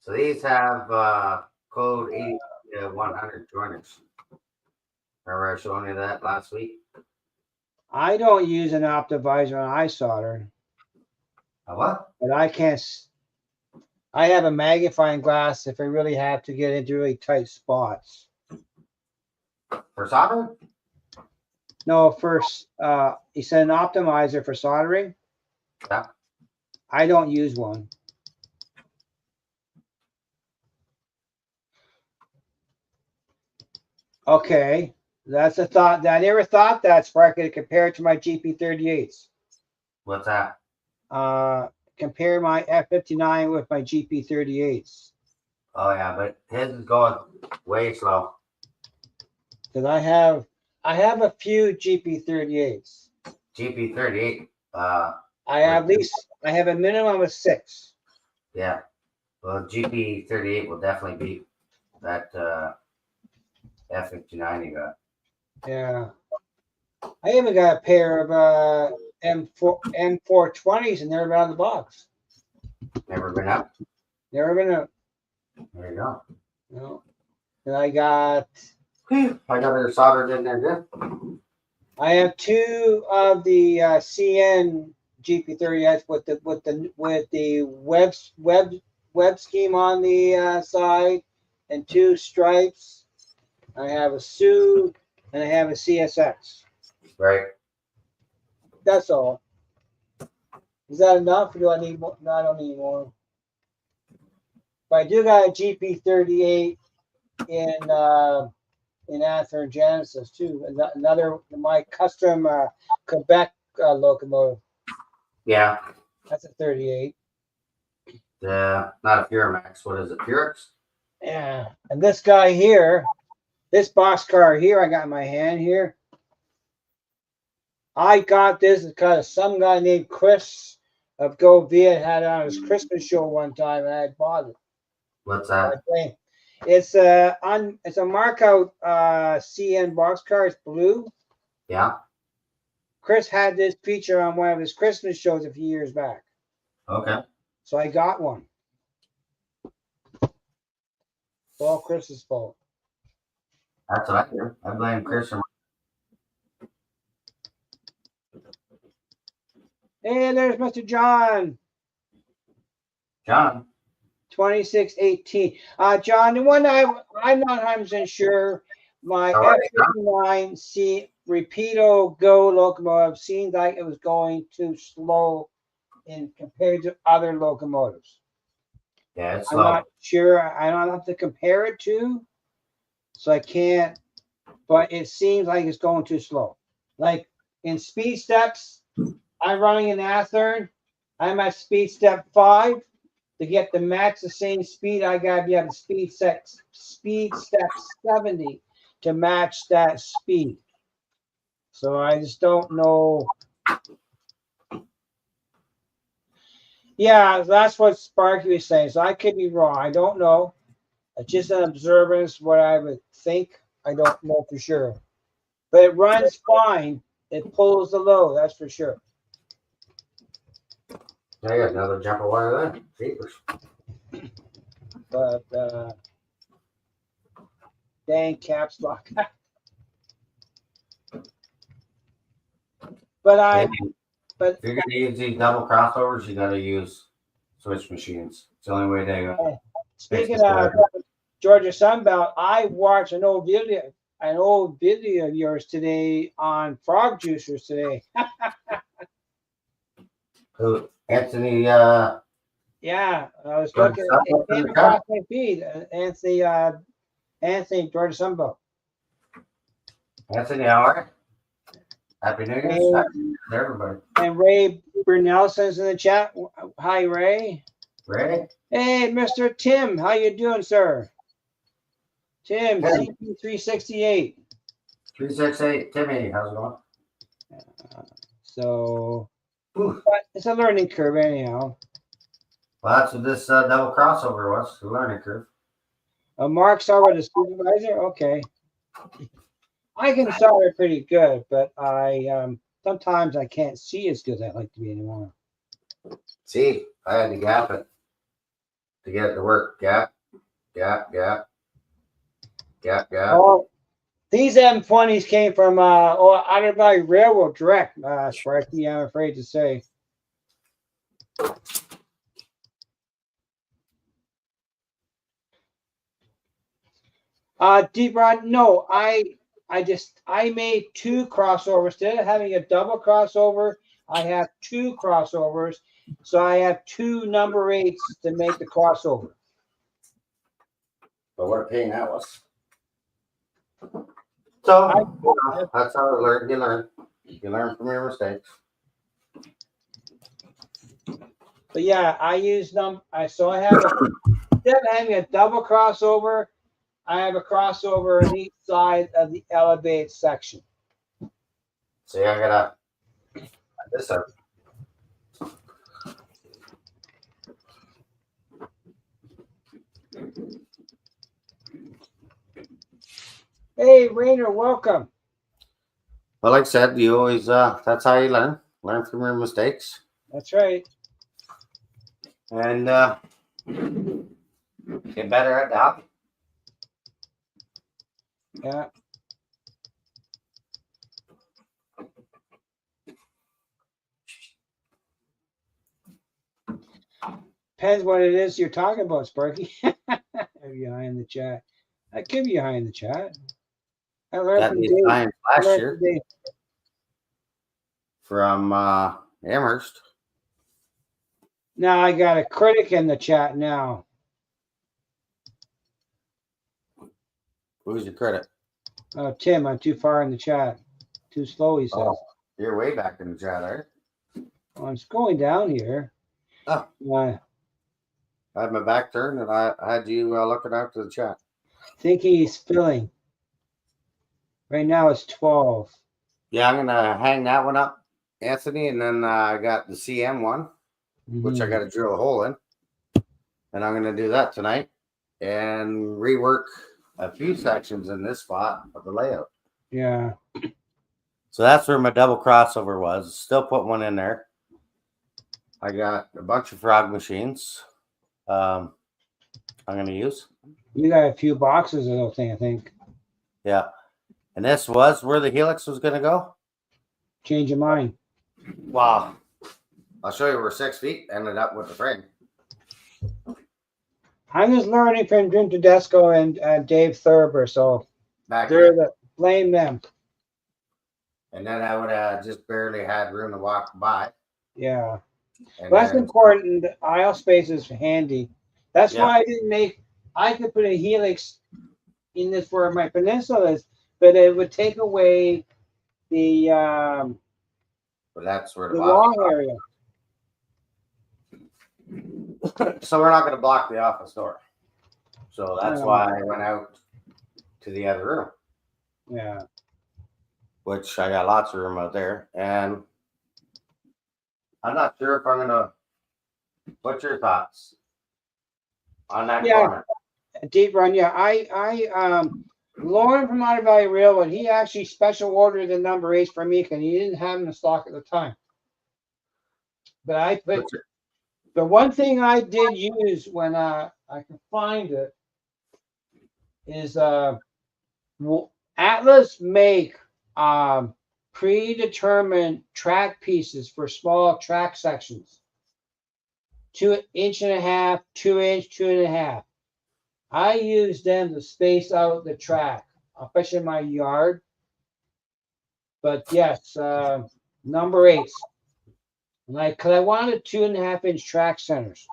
So these have code 80-100 joiners. Remember I showed you that last week? I don't use an Optivisor on iSolder. A what? But I can't. I have a magnifying glass if I really have to get into really tight spots. For solder? No, first, he said an optimizer for soldering. Yeah. I don't use one. Okay, that's a thought. I never thought that, Spark, to compare it to my GP38s. What's that? Compare my F-59 with my GP38s. Oh yeah, but his is going way slow. Because I have a few GP38s. GP38. I have a minimum of 6. Yeah. Well, GP38 will definitely beat that F59 you got. Yeah. I even got a pair of M420s and they're out of the box. Never been up? Never been a There you go. no. And I got I got her soldered in there good. I have two of the CN GP30s with the web scheme on the side and two stripes. I have a Sue and I have a CSX. Right. That's all. Is that enough or do I need more? No, I don't need more. But I do got a GP38 in Athearn Genesis too. Another my custom Quebec locomotive. Yeah. That's a 38. Not a Puramax. What is it? Purex? Yeah. And this guy here, this boxcar here I got in my hand here. I got this because some guy named Chris of Go Viet had it on his Christmas show one time and I bought it. What's that? It's a markout CN boxcar. It's blue. Yeah. Chris had this feature on one of his Christmas shows a few years back. Okay. So I got one. It's all Chris's fault. That's what I do. I blame Chris and Hey, there's Mr. John. John. 2618. John, the one I'm not 100% sure. My F59C Rapido Go locomotive seemed like it was going too slow in compared to other locomotives. Yeah, it's I'm slow. not sure. I don't have to compare it to, so I can't. But it seems like it's going too slow. Like in speed steps, I'm running in Athearn. I'm at speed step 5. To get the max the same speed, I gotta be at speed step 70 to match that speed. So I just don't know. Yeah, that's what Sparky was saying. So I could be wrong. I don't know. It's just an observance, what I would think. I don't know for sure. But it runs fine. It pulls the load, that's for sure. I got another jumper wire there. Jeepers. But dang caps lock. But if you're gonna use these double crossovers, you gotta use switch machines. It's the only way they go. Speaking of Georgia Sunbelt, I watched an old video of yours today on frog juicers today. Who? Anthony Yeah, I was looking at it came across my feed. Anthony Georgia Sunbelt. Anthony, how are you? Happy New Year's to everybody. And Ray Brunelson's in the chat. Hi, Ray. Ready? Hey, Mr. Tim, how you doing, sir? Tim, CP368. 368, Timmy, how's it going? But it's a learning curve anyhow. Well, that's what this double crossover was, the learning curve. Mark Sauer, the supervisor? Okay. I can solder pretty good, but I sometimes I can't see as good as I'd like to be anymore. See, I had to gap it to get it to work. Gap, gap, gap, gap, gap. Oh, these M20s came from Otter Valley Railroad Direct, Sparky, I'm afraid to say. Deep Rod, no, I made two crossovers. Instead of having a double crossover, I have two crossovers. So I have two number 8s to make the crossover. But what a pain that was. So that's how you learn. You learn from your mistakes. But yeah, I use them. So I have instead of having a double crossover, I have a crossover on each side of the elevated section. See, I gotta this up. Hey, Rainer, welcome. Well, like I said, you always that's how you learn from your mistakes, That's right. and get better at the hobby. Yeah. Depends what it is you're talking about, Sparky. Have you high in the chat? I give you high in the chat. I learned Got from these Dave. times I last learned from year Dave. from Amherst. Now I got a critic in the chat now. Who's your credit? Tim, I'm too far in the chat. Too slow, he says. Oh, you're way back in the chat, are you? Well, I'm scrolling down here. Oh. I I had my back turned and I had you looking out to the chat. think he's filling. Right now it's 12. Yeah, I'm gonna hang that one up, Anthony, and then I got the CM one, which I got to drill a hole in, and I'm gonna do that tonight and rework a few sections in this spot of the layout. Yeah. So that's where my double crossover was. Still put one in there. I got a bunch of frog machines. I'm gonna use. You got a few boxes of those things, I think. Yeah, and this was where the helix was gonna go. Change your mind. Wow. I'll show you where 6 feet ended up with the frame. I'm just learning from Jim Tedesco and Dave Thurber, so Back they're here. the blame them. And then I would have just barely had room to walk by. Yeah. And Well, that's then, important. The aisle space is handy. That's Yeah. why I didn't make. I could put a helix in this where my peninsula is, but it would take away the but that's where the long box. area. So we're not going to block the office door. So that's No. why I went out to the other room, Yeah. which I got lots of room out there. And I'm not sure if I'm going to. What's your thoughts on that Yeah. corner? A deep run. Yeah. I Lauren from Otter Valley Railroad, he actually special ordered the number 8 for me because he didn't have them in stock at the time. But I put the one thing I did use when I can find it is Atlas make predetermined track pieces for small track sections. 2.5 inches, 2 inch, 2.5. I use them to space out the track, especially in my yard. But yes, number 8s. Because I wanted 2.5 inch track centers.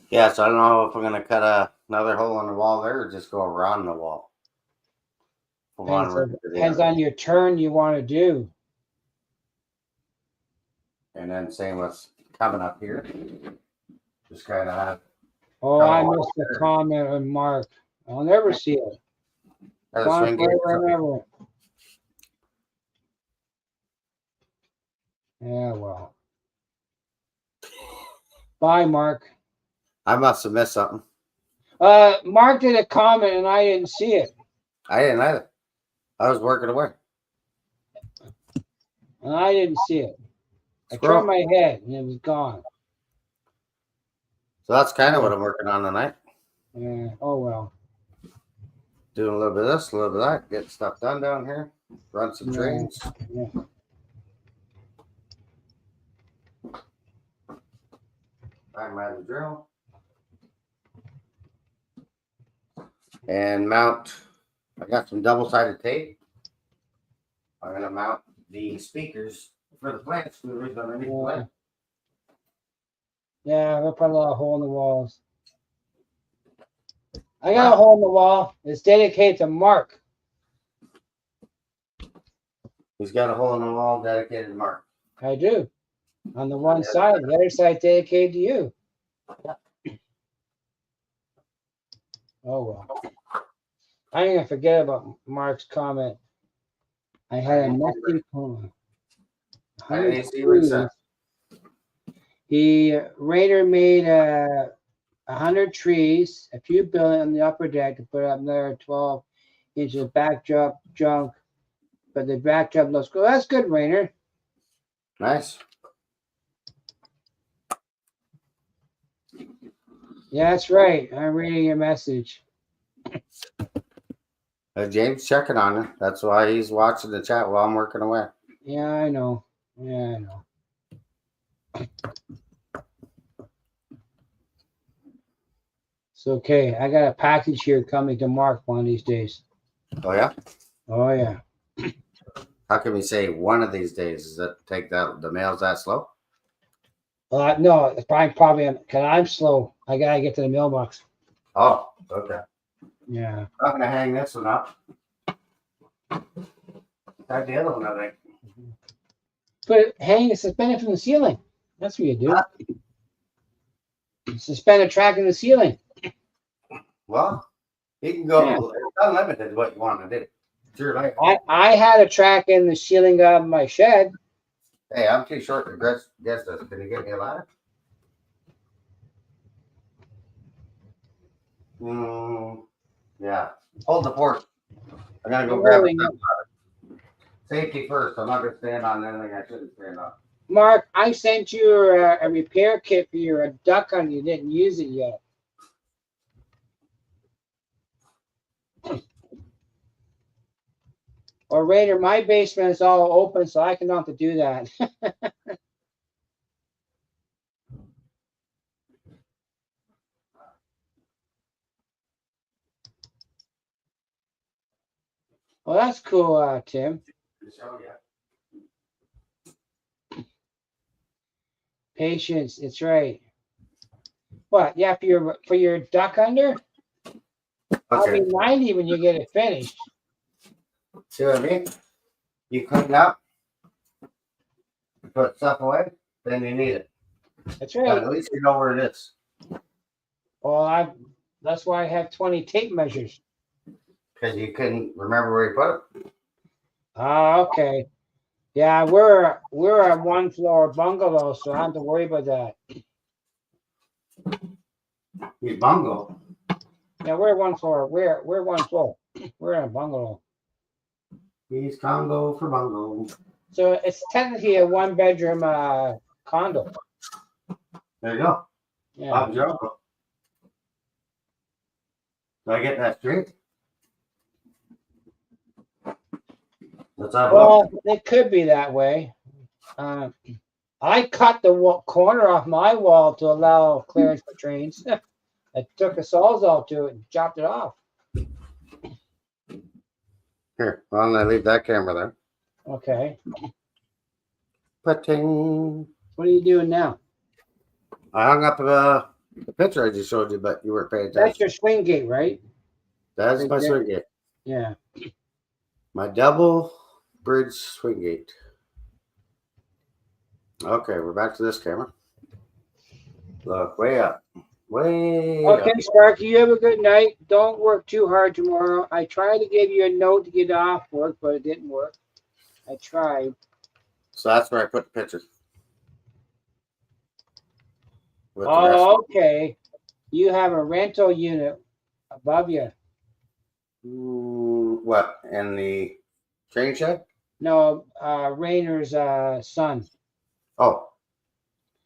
Yeah, so I don't know if I'm going to cut another hole in the wall there or just go around the wall. Depends on your turn you want to do. And then same with coming up here. Just kind of have. Oh, I missed the comment on Mark. I'll never see it. Gone forever. Yeah, well. Bye, Mark. I must have missed something. Mark did a comment and I didn't see it. I didn't either. I was working away. And I didn't see it. I turned my head and it was gone. So that's kind of what I'm working on tonight. Yeah. Oh, well. Doing a little bit of this, a little bit of that, get stuff done down here, run some trains. Yeah. Find my drill. And mount. I got some double-sided tape. I'm going to mount the speakers for the plant spoolers underneath the lamp. Yeah, we'll put a little hole in the walls. I got a hole in the wall. It's dedicated to Mark. He's got a hole in the wall dedicated to Mark. I do. On the one side, the other side dedicated to you. Yeah. Oh, well. I'm going to forget about Mark's comment. I had a messy comment. Raider made 100 trees, a few buildings on the upper deck to put up another 12 inches of backdrop junk, but the backdrop looks good. That's good, Rainer. Nice. Yeah, that's right. I'm reading your message. James checking on you. That's why he's watching the chat while I'm working away. Yeah, I know. Yeah, I know. It's okay. I got a package here coming to Mark one of these days. Oh yeah. Oh yeah. How can we say one of these days? Does it take the mail's that slow? No, it's probably because I'm slow. I gotta get to the mailbox. Oh, okay. Yeah. I'm gonna hang this one up. Try the other one, I think. But hang it suspended from the ceiling. That's what you do. Suspend a track in the ceiling. Well, you can go. Yeah. It's unlimited what you want to do. It's your life. I had a track in the ceiling of my shed. Hey, I'm too short to guess this. Can you get me a ladder? Yeah. Hold the fort. I gotta go grab it. Safety first. I'm not gonna stand on anything I shouldn't stand on. Mark, I sent you a repair kit for your duck hunt. You didn't use it yet. Or Raider, my basement is all open, so I cannot have to do that. Well, that's cool, Tim. Patience, it's right. What? Yeah, for your duck under? I'll be 90 when you get it finished. See what I mean? You clean up, put stuff away, then you need it. That's right. But at least you know where it is. Well, that's why I have 20 tape measures. Because you couldn't remember where you put it. Okay. Yeah, we're a one-floor bungalow, so I don't have to worry about that. You bungalow. Yeah, we're one floor. We're one floor. We're in a bungalow. He's Congo for bungo. So it's technically a one-bedroom condo. There you go. Yeah. Bob's your uncle. Did I get that straight? Let's have a look. Well, it could be that way. I cut the corner off my wall to allow clearance for trains. I took a sawzall to it and chopped it off. Here, why don't I leave that camera there? Okay. Putting. What are you doing now? I hung up the picture I just showed you, but you weren't paying attention. That's your swing gate, right? That's my swing gate. Yeah. My double bridge swing gate. Okay, we're back to this camera. Look, way up. Way up. Okay, Sparky, you have a good night. Don't work too hard tomorrow. I tried to give you a note to get off work, but it didn't work. I tried. So that's where I put the picture. Oh, okay. You have a rental unit above you. What? In the train shed? No, Rainer's son. Oh,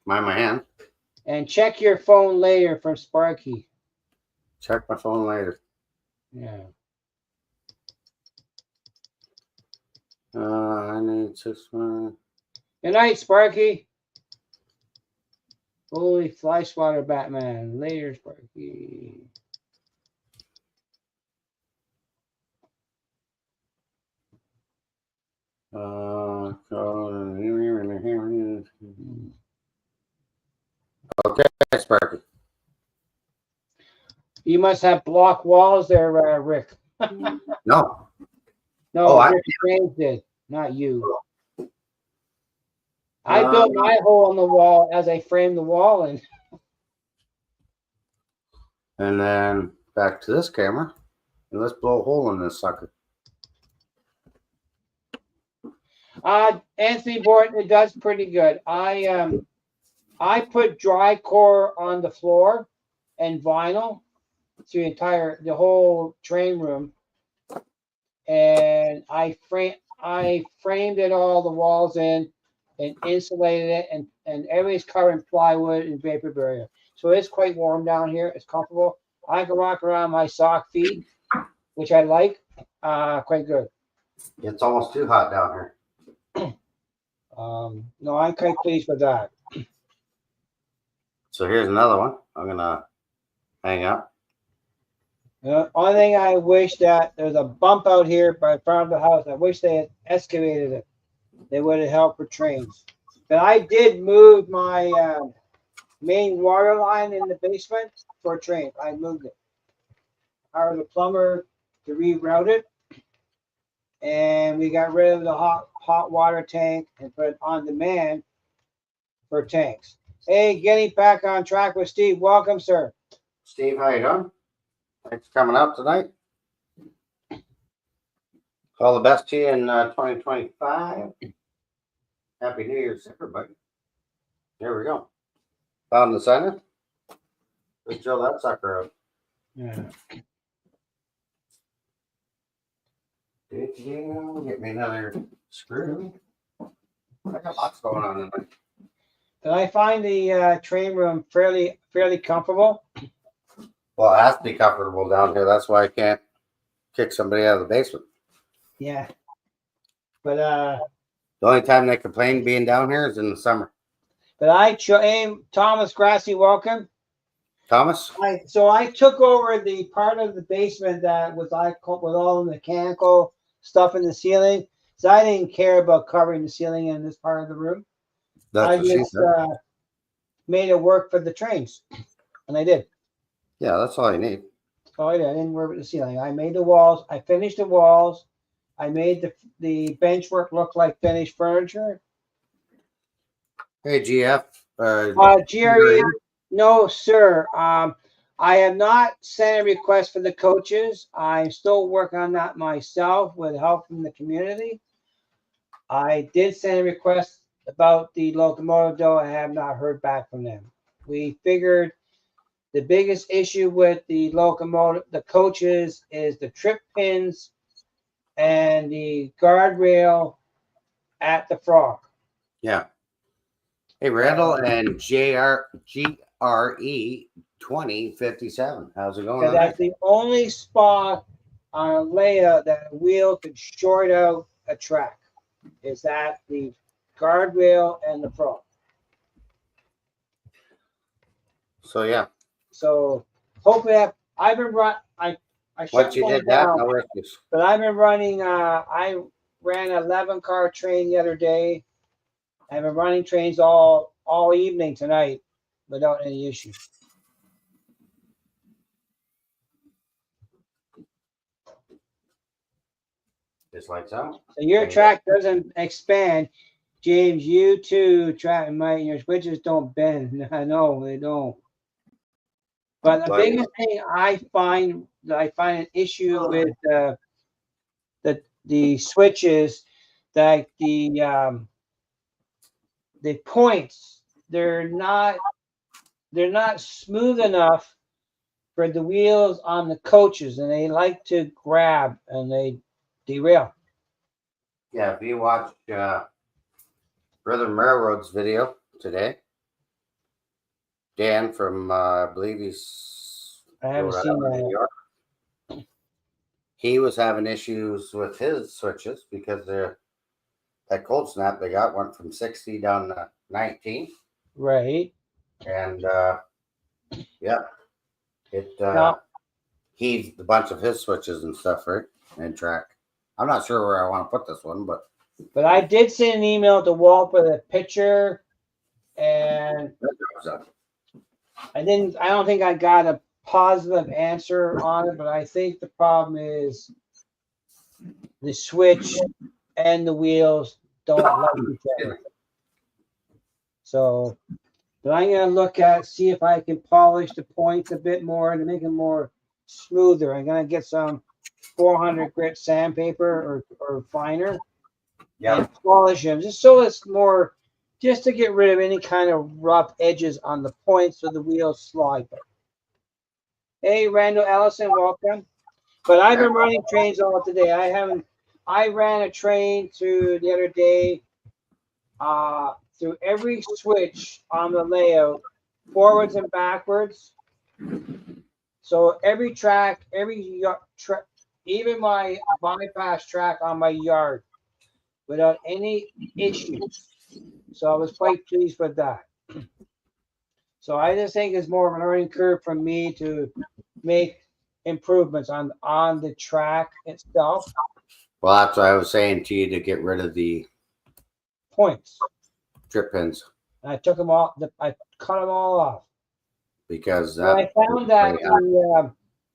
my hand. And check your phone later for Sparky. Check my phone later. Yeah. I need 6 months. Good night, Sparky. Holy fly swatter Batman. Later, Sparky. Okay, Sparky. You must have block walls there, Rick. No. No, Rick James did, not you. I built my hole in the wall as I framed the wall in. And then back to this camera. And let's blow a hole in this sucker. Anthony Borton, it does pretty good. I put dry core on the floor and vinyl through the whole train room, and I framed it all the walls in and insulated it, and everything's covered in plywood and vapor barrier. So it's quite warm down here. It's comfortable. I can walk around my sock feet, which I like, quite good. It's almost too hot down here. No, I'm quite pleased with that. So here's another one. I'm gonna hang up. The only thing I wish that there's a bump out here by front of the house. I wish they had excavated it. They would have helped for trains. But I did move my main water line in the basement for a train. I moved it. I hired a plumber to reroute it, and we got rid of the hot water tank and put it on demand for tanks. Hey, getting back on track with Steve. Welcome, sir. Steve, how you doing? Thanks for coming out tonight. All the best to you in 2025. Happy New Year, everybody. There we go. Found the center. Let's drill that sucker out. Yeah. Get me another screw. I got lots going on tonight. Did I find the train room fairly comfortable? Well, it has to be comfortable down here. That's why I can't kick somebody out of the basement. Yeah. But The only time they complain being down here is in the summer. Thomas Grassy, welcome. Thomas? So I took over the part of the basement that was with all the mechanical stuff in the ceiling. So I didn't care about covering the ceiling in this part of the room. That's I just made it work for the trains, and I did. Yeah, that's all you need. Oh, I didn't work with the ceiling. I made the walls. I finished the walls. I made the benchwork look like finished furniture. Hey, GF. GRE, no, sir. I have not sent a request for the coaches. I'm still working on that myself with help from the community. I did send a request about the locomotive, though I have not heard back from them. We figured the biggest issue with the locomotive, the coaches, is the trip pins and the guardrail at the Frog. Yeah. Hey, Randall and GRE 2057. How's it going? That's the only spot on a layout that a wheel could short out a track. Is that the guardrail and the Frog? So yeah. So hopefully I've been run. I Once you did that, no issues. But I've been running. I ran an 11-car train the other day. I've been running trains all evening tonight without any issues. Just like so. So your track doesn't expand, James. You too, track your switches don't bend. I know they don't. But the biggest thing I find an issue with the switches, that the points, they're not smooth enough for the wheels on the coaches, and they like to grab and they derail. Yeah, if you watch Rhythm Railroad's video today, Dan from I believe I haven't seen that. New York. He was having issues with his switches because that cold snap they got went from 60 down to 19. Right. And yeah, it heaved a bunch of his switches and stuff, right? And track. I'm not sure where I want to put this one, but I did send an email to Walt with a picture, and I don't think I got a positive answer on it, but I think the problem is the switch and the wheels don't like each other. So, but I'm gonna see if I can polish the points a bit more to make them more smoother. I'm gonna get some 400 grit sandpaper or finer, and polish them just so it's more just to get rid of any kind of rough edges on the points so the wheels slide better. Hey, Randall Ellison, welcome. But I've been running trains all today. I ran a train through the other day, through every switch on the layout, forwards and backwards. So every track, even my bypass track on my yard, without any issues. So I was quite pleased with that. So I just think it's more of a learning curve for me to make improvements on the track itself. Well, that's what I was saying to you, to get rid of the Points. trip pins, And I took them all. I cut them all off. because And I found that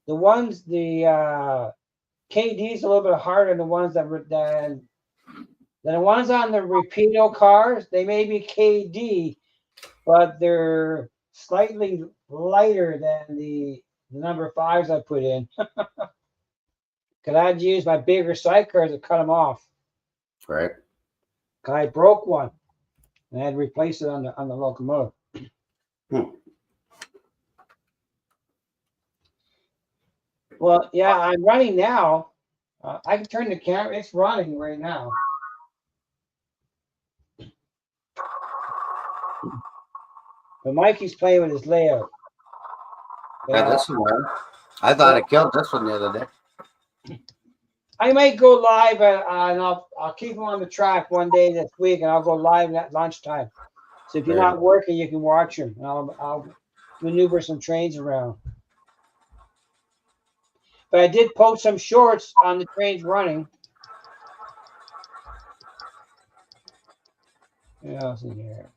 the ones KD's a little bit harder than the ones than the ones on the Rapido cars. They may be KD, but they're slightly lighter than the number fives I put in. Because I had to use my bigger sidecars to cut them off. right? Because I broke one and I had to replace it on the locomotive. Well, yeah, I'm running now. I can turn the camera. It's running right now. But Mikey's playing with his layout. Yeah, this one. I thought I killed this one the other day. I might go live and I'll keep him on the track one day this week, and I'll go live at lunchtime. So if you're Right. not working, you can watch him. And I'll maneuver some trains around. But I did post some shorts on the trains running. What else in here?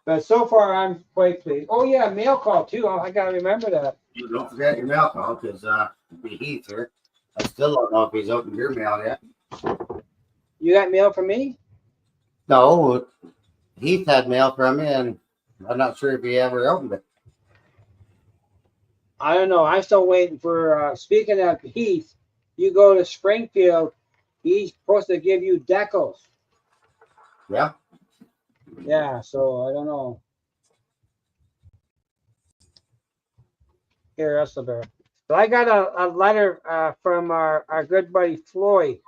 But so far, I'm quite pleased. Oh yeah, mail call too. I gotta remember that. Don't forget your mail call, because be Heath here. I still don't know if he's opened your mail yet. You got mail from me? No, Heath had mail from me, and I'm not sure if he ever opened it. I don't know. I'm still waiting for. Speaking of Heath, you go to Springfield. He's supposed to give you decals. Yeah. Yeah, so I don't know. Here, Esselbear. So I got a letter from our good buddy Floyd.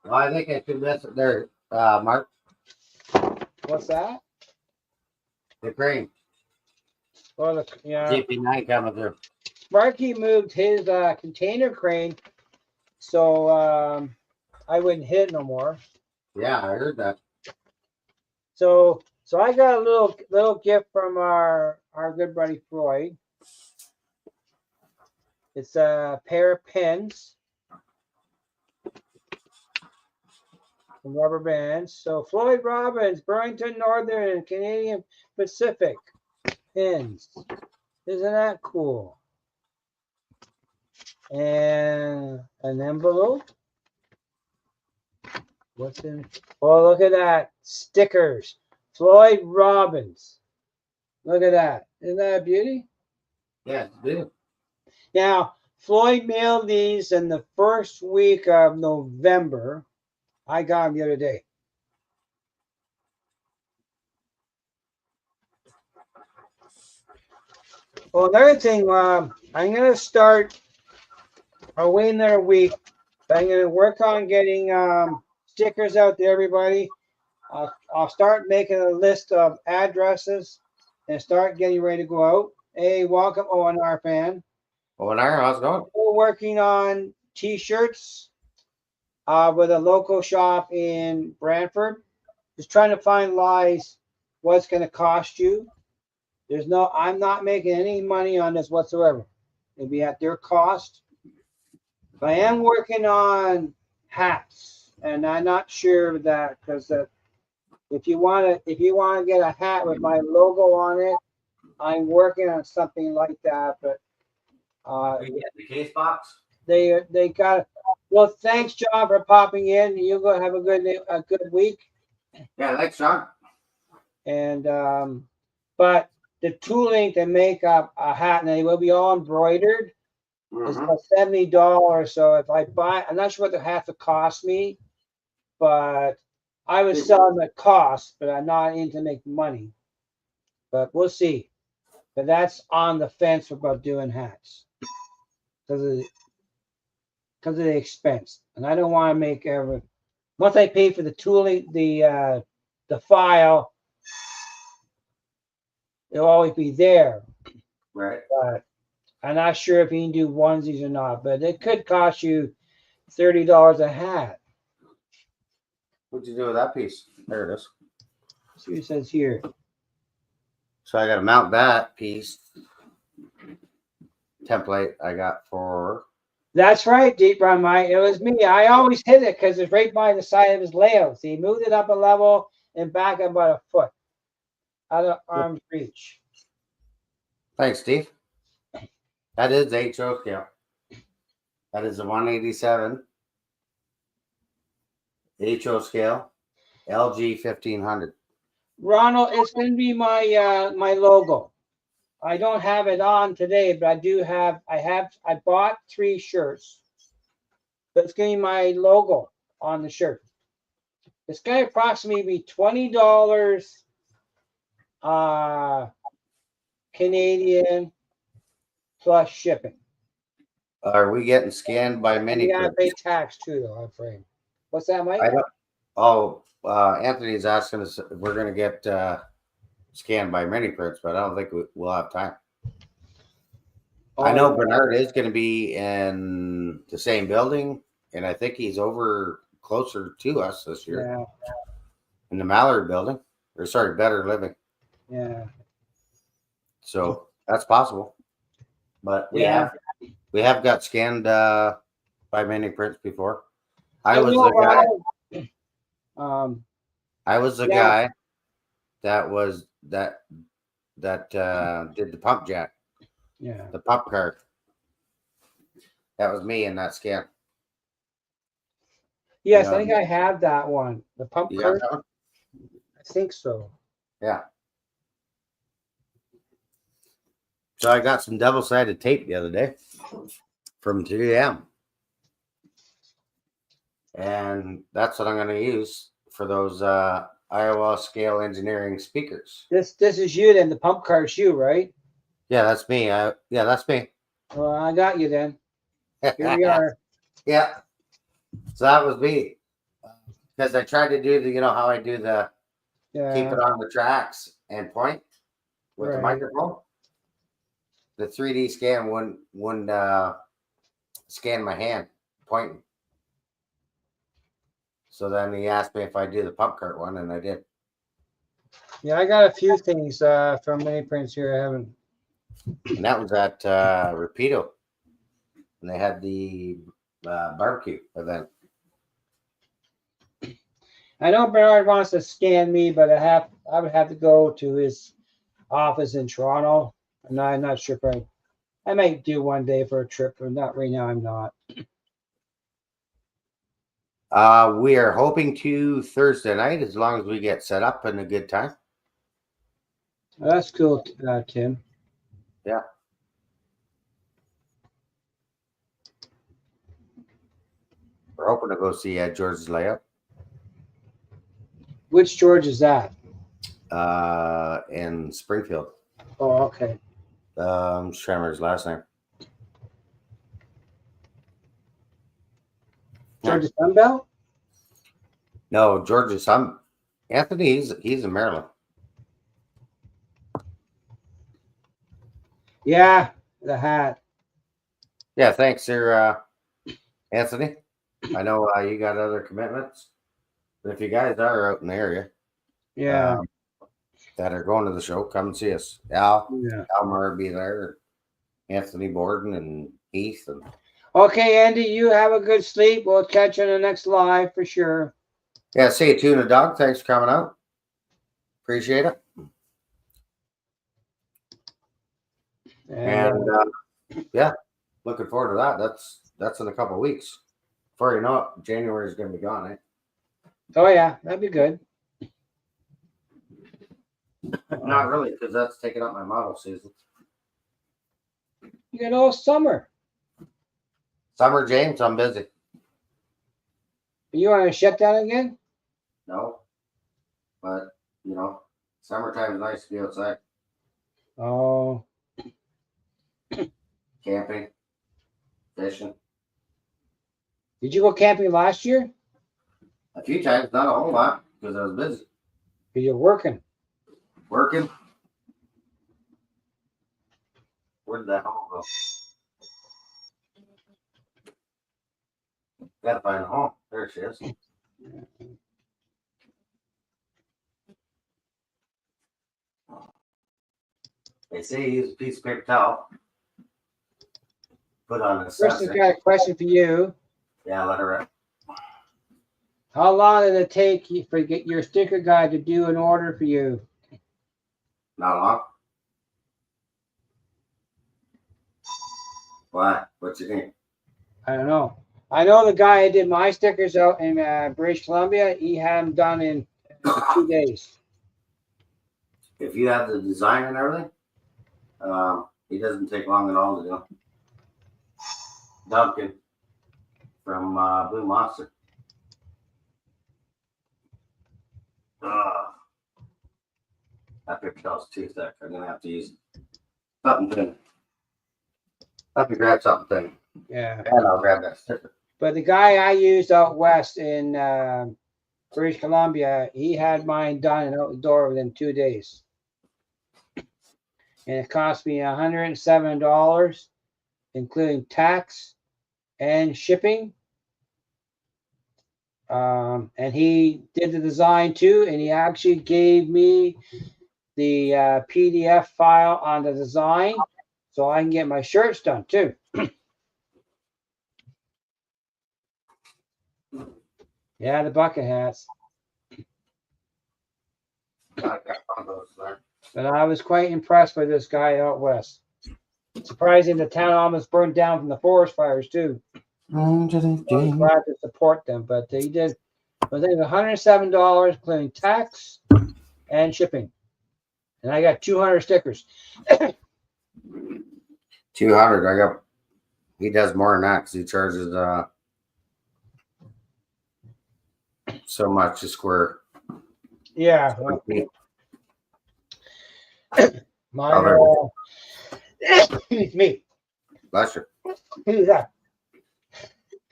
Well, I think I should miss it there, Mark. What's that? The crane. Well, yeah. GP9 coming through. Marky moved his container crane, so I wouldn't hit no more. Yeah, I heard that. So I got a little gift from our good buddy Floyd. It's a pair of pins, some rubber bands. So Floyd Robbins, Burlington Northern and Canadian Pacific pins. Isn't that cool? And an envelope. What's in? Oh, look at that. Stickers. Floyd Robbins. Look at that. Isn't that a beauty? Yeah, it's big. Now, Floyd mailed these in the first week of November. I got them the other day. Well, another thing, I'm going to start, I'll wait another week, but I'm going to work on getting stickers out to everybody. I'll start making a list of addresses and start getting ready to go out. Hey, welcome, ONR fan. ONR, how's it going? We're working on T-shirts with a local shop in Brantford. Just trying to finalize what's going to cost you. I'm not making any money on this whatsoever. It'll be at their cost. But I am working on hats, and I'm not sure of that, because if you want to get a hat with my logo on it, I'm working on something like that. But you get the case box. They got. Well, thanks, John, for popping in. You go have a good week. Yeah, thanks, John. And but the tooling to make up a hat, and they will be all embroidered. It's Mhm. about $70. So if I buy, I'm not sure what they have to cost me, but I would sell them at cost, but I'm not in to make money. But we'll see. But that's on the fence about doing hats because of the expense, and I don't want to make ever. Once I pay for the tooling, the file, it'll always be there. Right. But I'm not sure if you can do onesies or not. But it could cost you $30 a hat. What'd you do with that piece? There it is. See what it says here. So I got to mount that piece template I got for. That's right, Deep Brown Mike. It was me. I always hit it because it's right by the side of his layout. So he moved it up a level and back about a foot out of arm's reach. Thanks, Steve. That is the HO scale. That is a 187 HO scale, LG 1500. Ronald, it's going to be my logo. I don't have it on today, but I do have. I bought 3 shirts. But it's going to be my logo on the shirt. It's going to approximately be $20 Canadian plus shipping. Are we getting scanned by mini You got to print? pay tax too, though, I'm afraid. What's that, Mike? I don't. Oh, Anthony's asking us if we're going to get scanned by mini prints, but I don't think we'll have time. I know Bernard is going to be in the same building, and I think he's over closer to us this year. Yeah. In the Mallard building, or sorry, Better Living. Yeah. So that's possible. But we Yeah. have got scanned by mini prints before. I was know, the guy. I was the guy that was that did the pump jack. Yeah. The pump card. That was me in that scan. Yes, I think I have that one. The pump You card. got that one? I think so. Yeah. So I got some double-sided tape the other day from 3M. And that's what I'm going to use for those Iowa Scale Engineering speakers. This is you then. The pump card's you, right? Yeah, that's me. Yeah, that's me. Well, I got you then. Here we are. Yeah. So that was me. Because I tried to do the, how I do the keep it on the tracks and point with the microphone. The 3D scan wouldn't scan my hand pointing. So then he asked me if I do the pump cart one, and I did. Yeah, I got a few things from mini prints here. I haven't. And that was at Rapido, and they had the barbecue event. I know Bernard wants to scan me, but I would have to go to his office in Toronto, and I'm not sure if I might do one day for a trip, but not right now. I'm not. We are hoping to Thursday night, as long as we get set up and a good time. Oh, that's cool, Tim. Yeah. We're hoping to go see George's layout. Which George is that? In Springfield. Oh, okay. I'm just trying to remember his last name. George's Sunbelt? No, George's Anthony. He's in Maryland. Yeah, the hat. Yeah, thanks, sir, Anthony. I know you got other commitments, but if you guys are out in the area, Yeah, that are going to the show, come and see us. Al Murray will be there, Anthony Borden and Heath. And okay, Andy, you have a good sleep. We'll catch you in the next live for sure. Yeah, see you, Tuna Dog. Thanks for coming out. Appreciate it. And yeah, looking forward to that. That's in a couple of weeks. Before you know it, January is going to be gone, eh? Oh yeah, that'd be good. Not really, because that's taking up my model season. You got all summer. Summer, James, I'm busy. Are you on a shutdown again? No, but you know, summertime is nice to be outside, Oh, camping, fishing. did you go camping last year? A few times, not a whole lot, because I was busy Because you're working. working. Where did that home go? Gotta find the home. There she is. They say use a piece of paper towel. Put on the Kristen's sensor. got a question for you. Yeah, let her rip. How long did it take you for get your sticker guy to do an order for you? Not long. Why? What you think? I don't know. I know the guy that did my stickers out in British Columbia. He had them done in 2 days. If you have the design and everything, it doesn't take long at all to do. Duncan from Blue Monster. That paper towel's too thick. I'm gonna have to use something thin. I have to grab something thin. Yeah. And I'll grab that sticker. But the guy I used out west in British Columbia, he had mine done and out the door within 2 days. And it cost me $107, including tax and shipping. And he did the design too, and he actually gave me the PDF file on the design so I can get my shirts done too. Yeah, the bucket hats. I got one of those there. But I was quite impressed by this guy out west. Surprising the town almost burned down from the forest fires too. I'm glad to support them, but he did. I think $107, including tax and shipping, and I got 200 stickers. 200. I got. He does more than that because he charges so much a square. Yeah. Well, Excuse me. bless you. Who's that?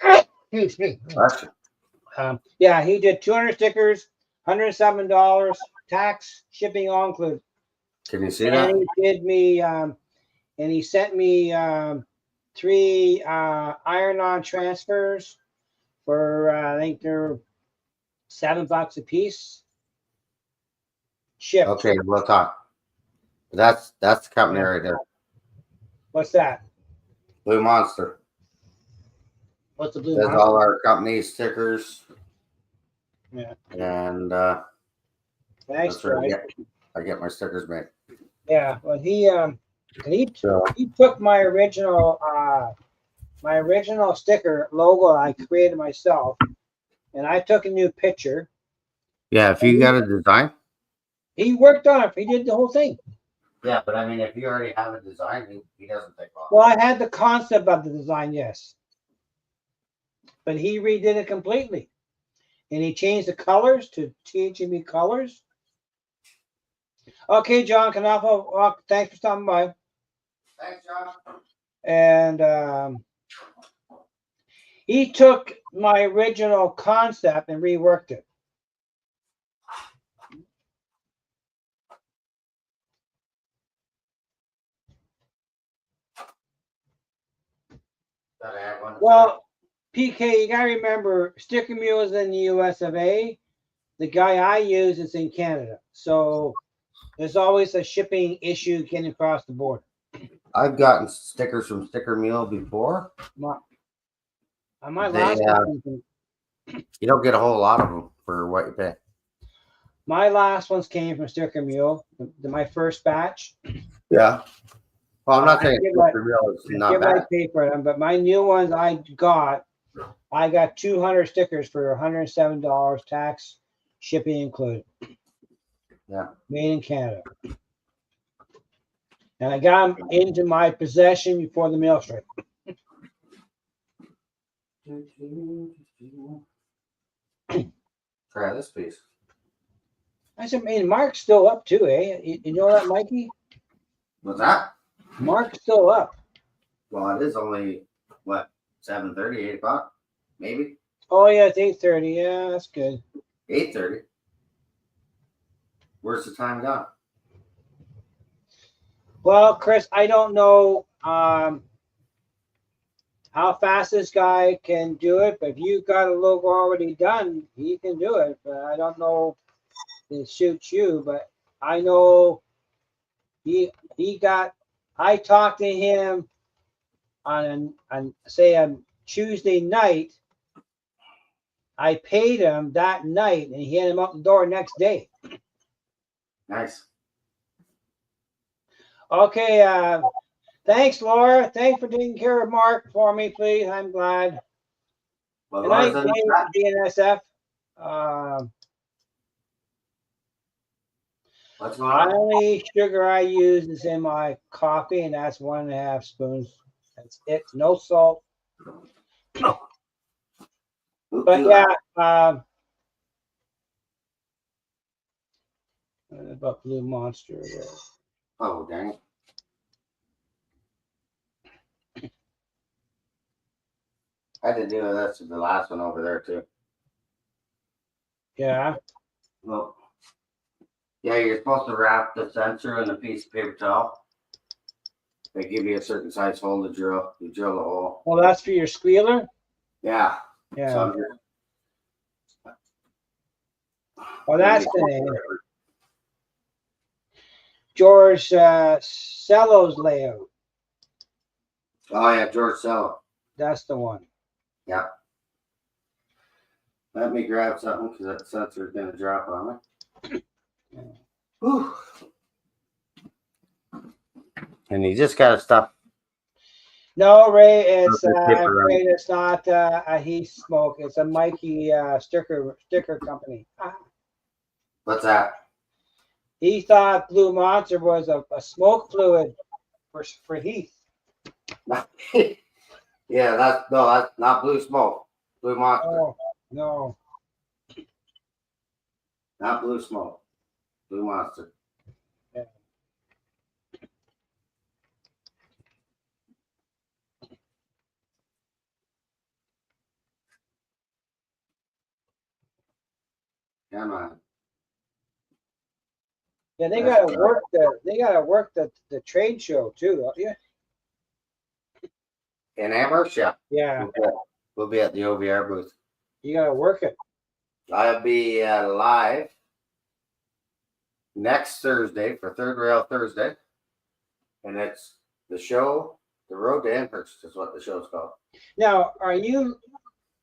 Excuse me. Bless you. Yeah, he did 200 stickers, $107, tax, shipping all included. Can you see that? And he did me, and he sent me 3 iron-on transfers for I think they're $7 a piece. Shipped. Okay, we'll talk. That's the company right there. What's that? Blue Monster. What's the Blue Does Monster? all our company stickers. Yeah. And Thanks, that's where guys. I get my stickers made. Yeah. Well, he took my original sticker logo I created myself, and I took a new picture. Yeah, if you got a design. He worked on it. He did the whole thing. Yeah, but I mean, if you already have a design, he doesn't take long. Well, I had the concept of the design, yes, but he redid it completely, and he changed the colors to THME colors. Okay, John Knopfel, thanks for stopping by. Thanks, John. And he took my original concept and reworked it. Well, PK, you gotta remember, Sticker Mule is in the US of A. The guy I use is in Canada, so there's always a shipping issue getting across the border. I've gotten stickers from Sticker Mule before. My last one, you don't get a whole lot of them for what you pay. My last ones came from Sticker Mule, my first batch. Yeah. Well, I'm not saying Sticker Mule is not bad. I pay for them, but my new ones I got 200 stickers for $107, tax, shipping included. Yeah. Made in Canada. And I got them into my possession before the mail strike. Try this piece. I said, man, Mark's still up too, eh? You know that, Mikey? What's that? Mark's still up. Well, it is only what 7:30, 8 o'clock, maybe Oh yeah, it's 8:30. Yeah, that's good. 8:30. Where's the time gone? Well, Chris, I don't know how fast this guy can do it, but if you've got a logo already done, he can do it. But I don't know if it suits you, but I know he got. I talked to him on say a Tuesday night. I paid him that night, and he had him out the door next day. Nice. Okay. Thanks, Laura. Thanks for taking care of Mark for me, please. I'm glad. Well, And I Laura's in blame the chat. BNSF. What's going on? Only sugar I use is in my coffee, and that's 1.5 spoons. That's it. No salt. But yeah, what about Blue Monster there? Oh, dang it. I had to do this to the last one over there, too. Yeah. Well, yeah, you're supposed to wrap the sensor in a piece of paper towel. They give you a certain size hole to drill. You drill the hole. Well, that's for your squealer? Yeah. Yeah. So Well, that's the George Sello's layout. Oh, yeah, George Sello. That's the one. Yeah. Let me grab something because that sensor is going to drop on me. Whew. And you just got to stop. No, Ray, it's I'm afraid it's not a Heath Smoke. It's a Mikey sticker company. What's that? He thought Blue Monster was a smoke fluid for Heath. Yeah, that's not Blue Smoke. Blue Monster. Oh, no. Not Blue Smoke. Blue Monster. Yeah. Come on. Yeah, they gotta work the trade show too, don't you? In Amherst, yeah. Yeah. We'll be at the OVR booth. You gotta work it. I'll be live next Thursday for Third Rail Thursday. And it's the show, The Road to Amherst is what the show's called. Now,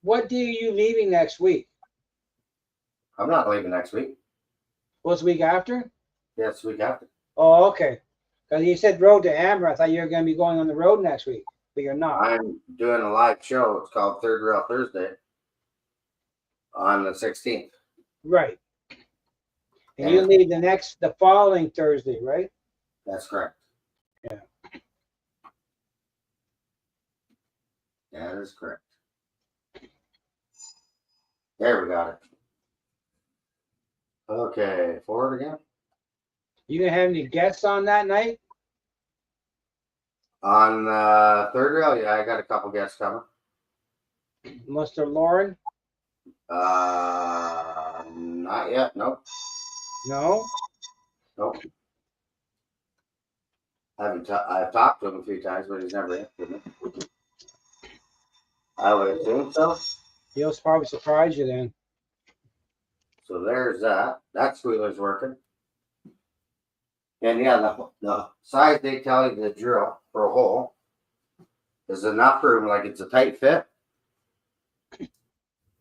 what day are you leaving next week? I'm not leaving next week. What's the week after? Yeah, it's the week after. Oh, okay. Because you said Road to Amber. I thought you were going to be going on the road next week, but you're not. I'm doing a live show. It's called Third Rail Thursday on the 16th. Right. And you leave the following Thursday, right? That's correct. Yeah. That is correct. There we got it. Okay, forward again. You gonna have any guests on that night? On Third Rail, yeah, I got a couple guests coming. Mr. Lauren? Not yet. Nope. No. Nope. I've talked to him a few times, but he's never answered me. I would assume so. He'll probably surprise you then. So there's that. That squealer's working. And yeah, the size they tell you to drill for a hole is enough room, like it's a tight fit.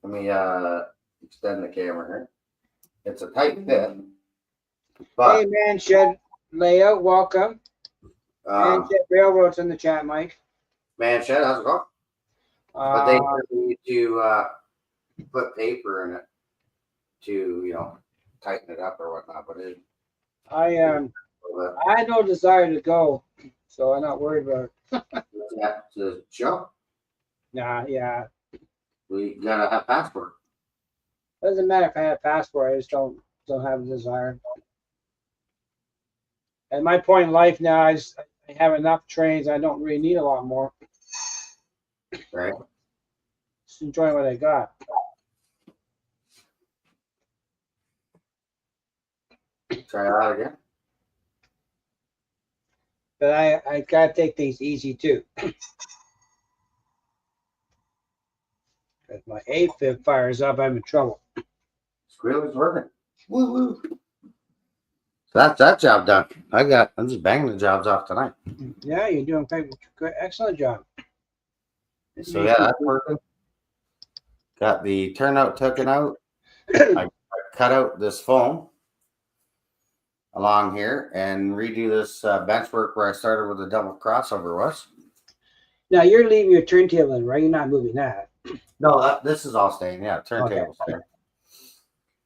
Let me extend the camera here. It's a tight fit. But, hey, Man Shed Layout, welcome. Man Shed Railroad's in the chat, Mike. Man Shed, how's it going? But they need to put paper in it to, tighten it up or whatnot. But I had no desire to go, so I'm not worried about it. the show. Nah, yeah. We gotta have passport. Doesn't matter if I have a passport. I just don't have a desire. At my point in life now, I have enough trains. I don't really need a lot more. Right. Just enjoying what I got. Try it out again. But I gotta take things easy too. If my AFib fires up, I'm in trouble. Squealer's working. Woo woo. So that's that job done. I'm just banging the jobs off tonight. Yeah, you're doing great, excellent job. So yeah, that's working. Got the turnout taken out. I cut out this foam along here and redo this bench work where I started with the double crossover was. Now you're leaving your turntable in, right? You're not moving that. No, this is all staying. Yeah, turntable staying.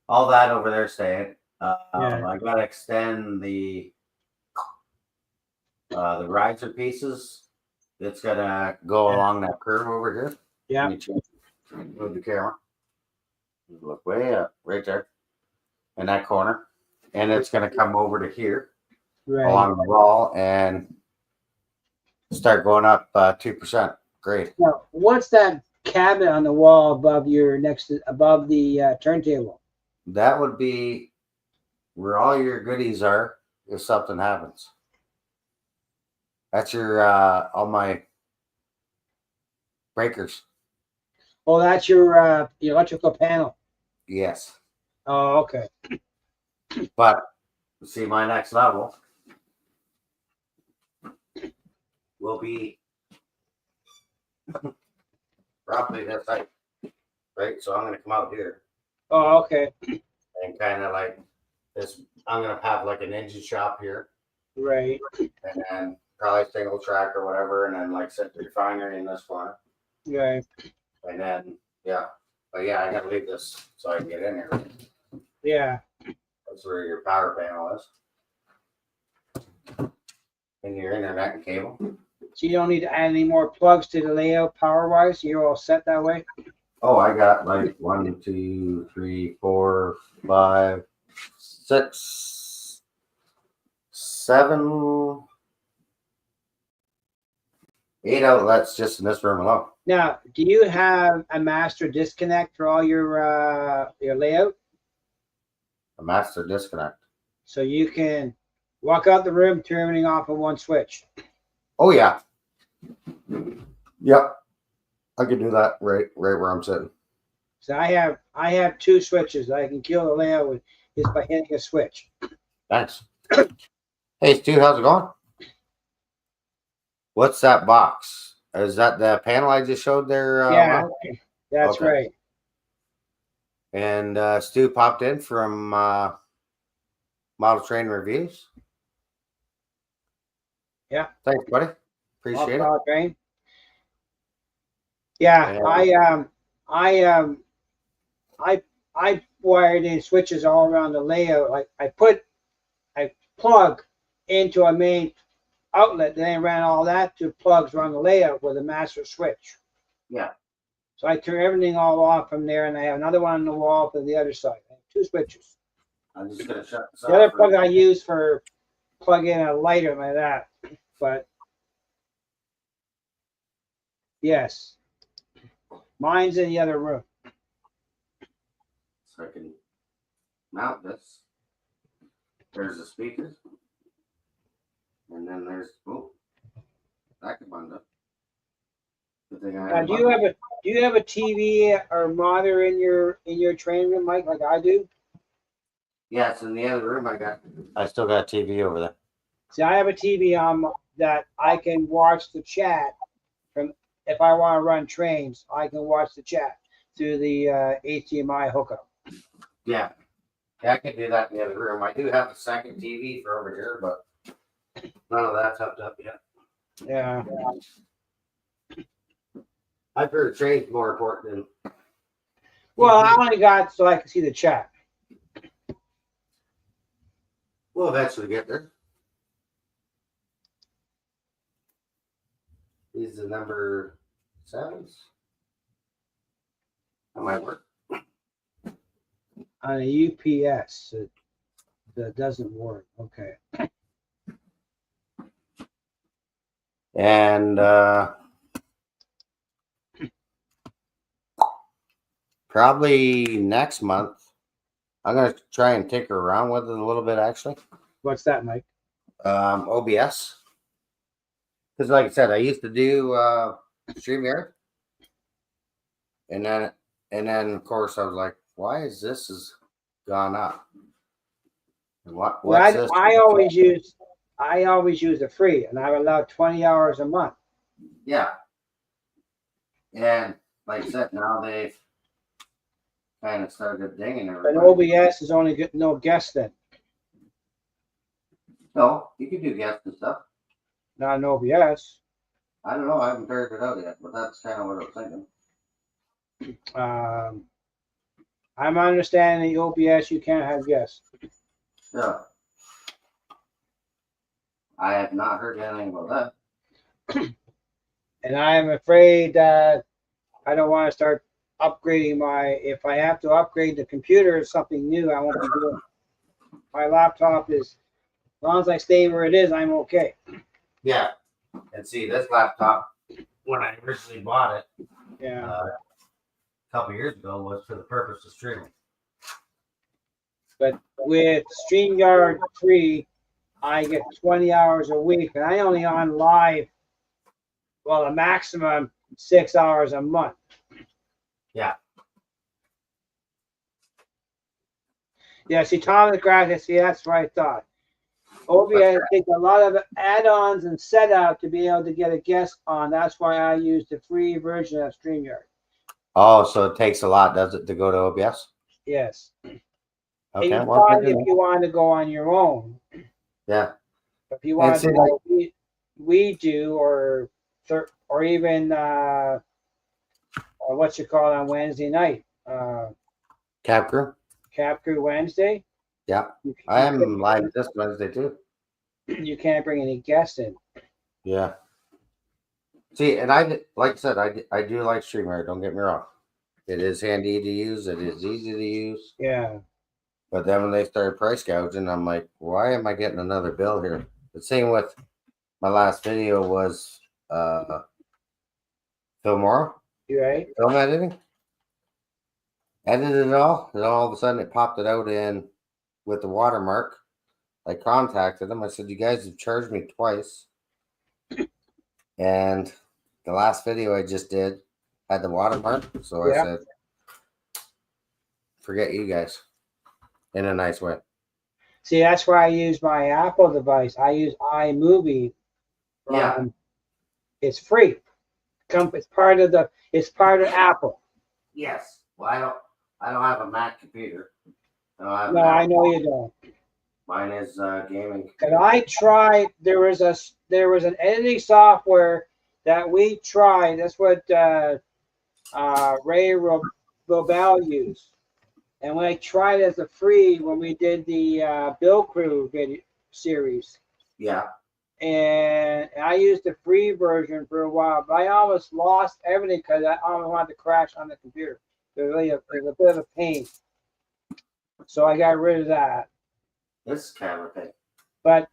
All that over there staying. I gotta extend the riser pieces. It's gonna go along that curve over here. Yeah. Move the camera. Look way up, right there, in that corner, and it's gonna come over to here, along the wall, and start going up 2%. Great. Now, what's that cabinet on the wall above above the turntable? That would be where all your goodies are if something happens. That's your all my breakers. Oh, that's your electrical panel. Yes. Oh, okay. But see, my next level will be roughly this height, right? So I'm going to come out here. Oh, okay. And kind of like this, I'm going to have like an engine shop here. Right. And then probably single track or whatever, and then like set the refinery in this corner. Right. And then, yeah. But yeah, I got to leave this so I can get in here. Yeah. That's where your power panel is. And your internet and cable. So you don't need to add any more plugs to the layout power-wise? You're all set that way? Oh, I got like 1, 2, 3, 4, 5, 6, 7, 8 outlets just in this room alone. Now, do you have a master disconnect for all your layout? A master disconnect. So you can walk out the room, turn everything off on one switch. Oh yeah. Yep. I could do that right where I'm sitting. So I have 2 switches. I can kill the layout with just by hitting a switch. Thanks. Hey Stu, how's it going? What's that box? Is that the panel I just showed there? Yeah, that's okay. Right. And Stu popped in from Model Train Reviews. Yeah. Thanks, buddy. Appreciate it. Train. Yeah, I wired in switches all around the layout. Like I plug into a main outlet, then I ran all that to plugs around the layout with a master switch. Yeah. So I turn everything all off from there, and I have another one on the wall for the other side. I have 2 switches. I'm just gonna shut this off. The other plug I use for plug in a lighter like that, but yes, mine's in the other room. So I can mount this. There's the speakers. And then there's that can bund up. Now, do you have a TV or monitor in your training room, Mike, like I do? Yeah, it's in the other room. I still got a TV over there. See, I have a TV on that I can watch the chat from. If I want to run trains, I can watch the chat through the HDMI hookup. Yeah, I can do that in the other room. I do have a second TV for over here, but none of that's hooked up yet. Yeah. I've heard train's more important than. Well, I only got so I can see the chat. We'll eventually get there. These are number 7s. That might work. On a UPS, that doesn't work. Okay. And probably next month, I'm gonna try and tinker around with it a little bit. Actually, What's that, Mike? OBS, because like I said, I used to do StreamYard, and then of course I was like, why is this has gone up? And what's Well, this? I always use the free, and I'm allowed 20 hours a month. Yeah. And like I said, now they've kind of started dinging But everybody. OBS is only good, no guests then. No, you can do guests and stuff. Not an OBS. I don't know. I haven't figured it out yet, but that's kind of what I was thinking. I'm understanding the OBS you can't have guests. Yeah. I have not heard anything about that. And I am afraid that I don't want to start upgrading if I have to upgrade the computer or something new, I won't be doing it. My laptop is, as long as I stay where it is, I'm okay. Yeah. And see, this laptop, when I originally bought it, Yeah. a couple years ago, was for the purpose of streaming. But with StreamYard free, I get 20 hours a week, and I only on live, well, a maximum 6 hours a month. Yeah. Yeah, see, Tom McGrath, see, that's what I thought. OBS takes a lot of add-ons and setup to be able to get a guest on. That's why I use the free version of StreamYard. Oh, so it takes a lot, does it, to go to OBS? Yes. Okay. It's fine if you want to go on your own. Yeah. If you want to go we do or even what you call it on Wednesday night. Cap Crew Wednesday. Yeah. I am live this Wednesday too. You can't bring any guests in. Yeah. See, and like I said, I do like StreamYard. Don't get me wrong. It is handy to use. It is easy to use. Yeah. But then when they started price gouging, I'm like, why am I getting another bill here? The same with my last video was Filmora. You right? Film editing. Edited it all, and all of a sudden it popped it out in with the watermark. I contacted them. I said, you guys have charged me twice. And the last video I just did had the watermark. So I said, forget you guys, in a nice way. See, that's why I use my Apple device. I use iMovie. Yeah. It's free. It's part of Apple. Yes. Well, I don't have a Mac computer. No, I know you don't. Mine is gaming. And I tried. There was an editing software that we tried. That's what Ray Robel used. And when I tried as a free, when we did the Bill Crew video series. Yeah. And I used the free version for a while, but I almost lost everything because I almost wanted to crash on the computer. It was a bit of a pain. So I got rid of that. This camera thing. But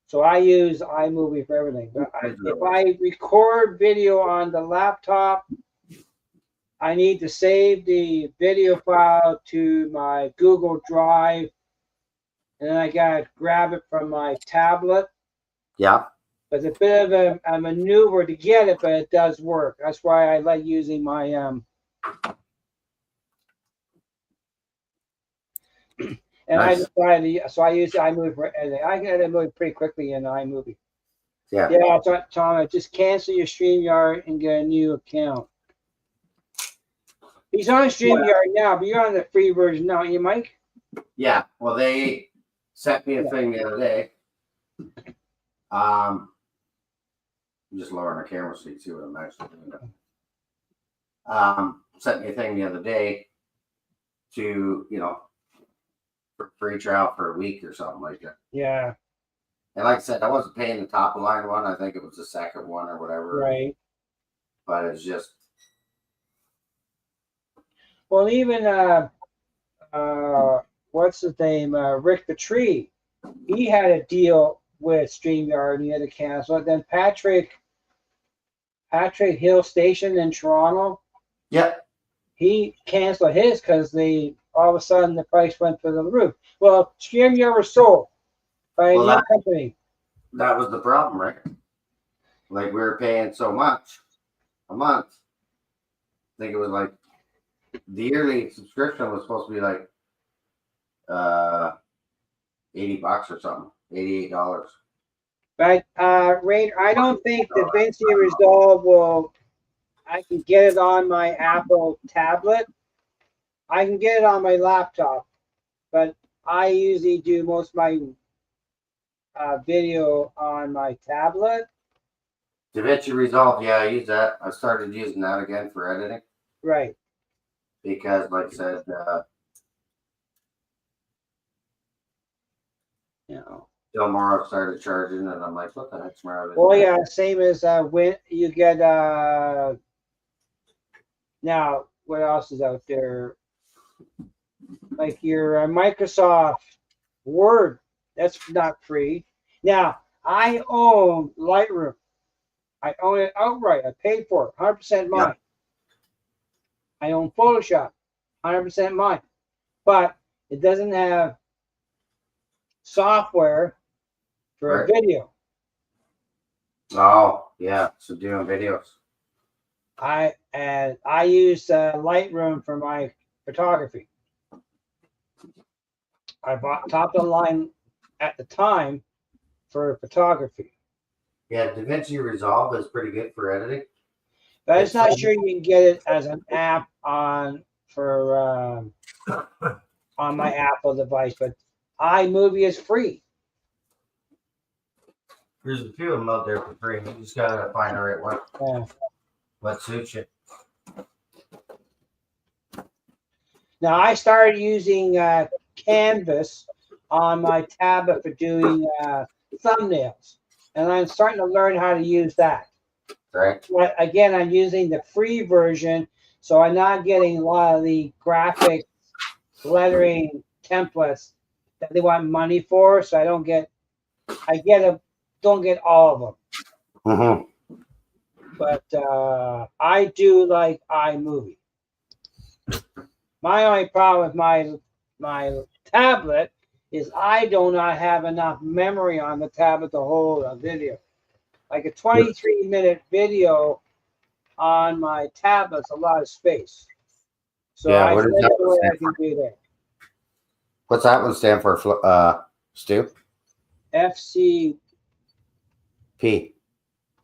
so I use iMovie for everything. But if I record video on the laptop, I need to save the video file to my Google Drive, and then I gotta grab it from my tablet. Yeah. It's a bit of a maneuver to get it, but it does work. That's why I like using my and nice. I decided, so I use iMovie for editing. I can edit movie pretty quickly in iMovie. Yeah. Yeah, Tom, just cancel your StreamYard and get a new account. He's on StreamYard now, but you're on the free version now, you Mike? Yeah. Well, they sent me a thing the other day. I'm just lowering the camera so you can see what I'm actually doing. Sent me a thing the other day to, for free trial for a week or something like that. Yeah. And like I said, I wasn't paying the top line one. I think it was the second one or whatever. Right. But it's just, Well, even what's his name? Rick the Tree. He had a deal with StreamYard and he had to cancel it. Then Patrick Hill Station in Toronto, Yep. he canceled his because they all of a sudden the price went through the roof. Well, StreamYard was sold by a Well, new company. that was the problem, right? Like we were paying so much a month. I think it was like the yearly subscription was supposed to be like $80 or something, $88. But Raider, I don't think the DaVinci Resolve will. I can get it on my Apple tablet. I can get it on my laptop, but I usually do most of my video on my tablet. DaVinci Resolve, yeah, I use that. I started using that again for editing Right. because, like I said, You know. Delmar started charging, and I'm like, what the heck's wrong with it? Well, yeah, same as when you get now. What else is out there? Like your Microsoft Word, that's not free. Now I own Lightroom. I own it outright. I paid for it, 100% mine. Yeah. I own Photoshop, 100% mine. But it doesn't have software for a video. Oh, yeah. So doing videos. I use Lightroom for my photography. I bought top of the line at the time for photography. Yeah, DaVinci Resolve is pretty good for editing. But I'm not sure you can get it as an app on my Apple device. But iMovie is free. There's a few of them out there for free. You just gotta find the right one. Yeah. What suits you. Now I started using Canvas on my tablet for doing thumbnails, and I'm starting to learn how to use that. Right. But again, I'm using the free version, so I'm not getting a lot of the graphic lettering templates that they want money for. So don't get all of them. Mm-hmm. But I do like iMovie. My only problem with my tablet is I do not have enough memory on the tablet to hold a video. Like a 23-minute video on my tablet's a lot of space. So Yeah, I what does think that what I stand can for? do there. What's that one stand for, Stu? FC P.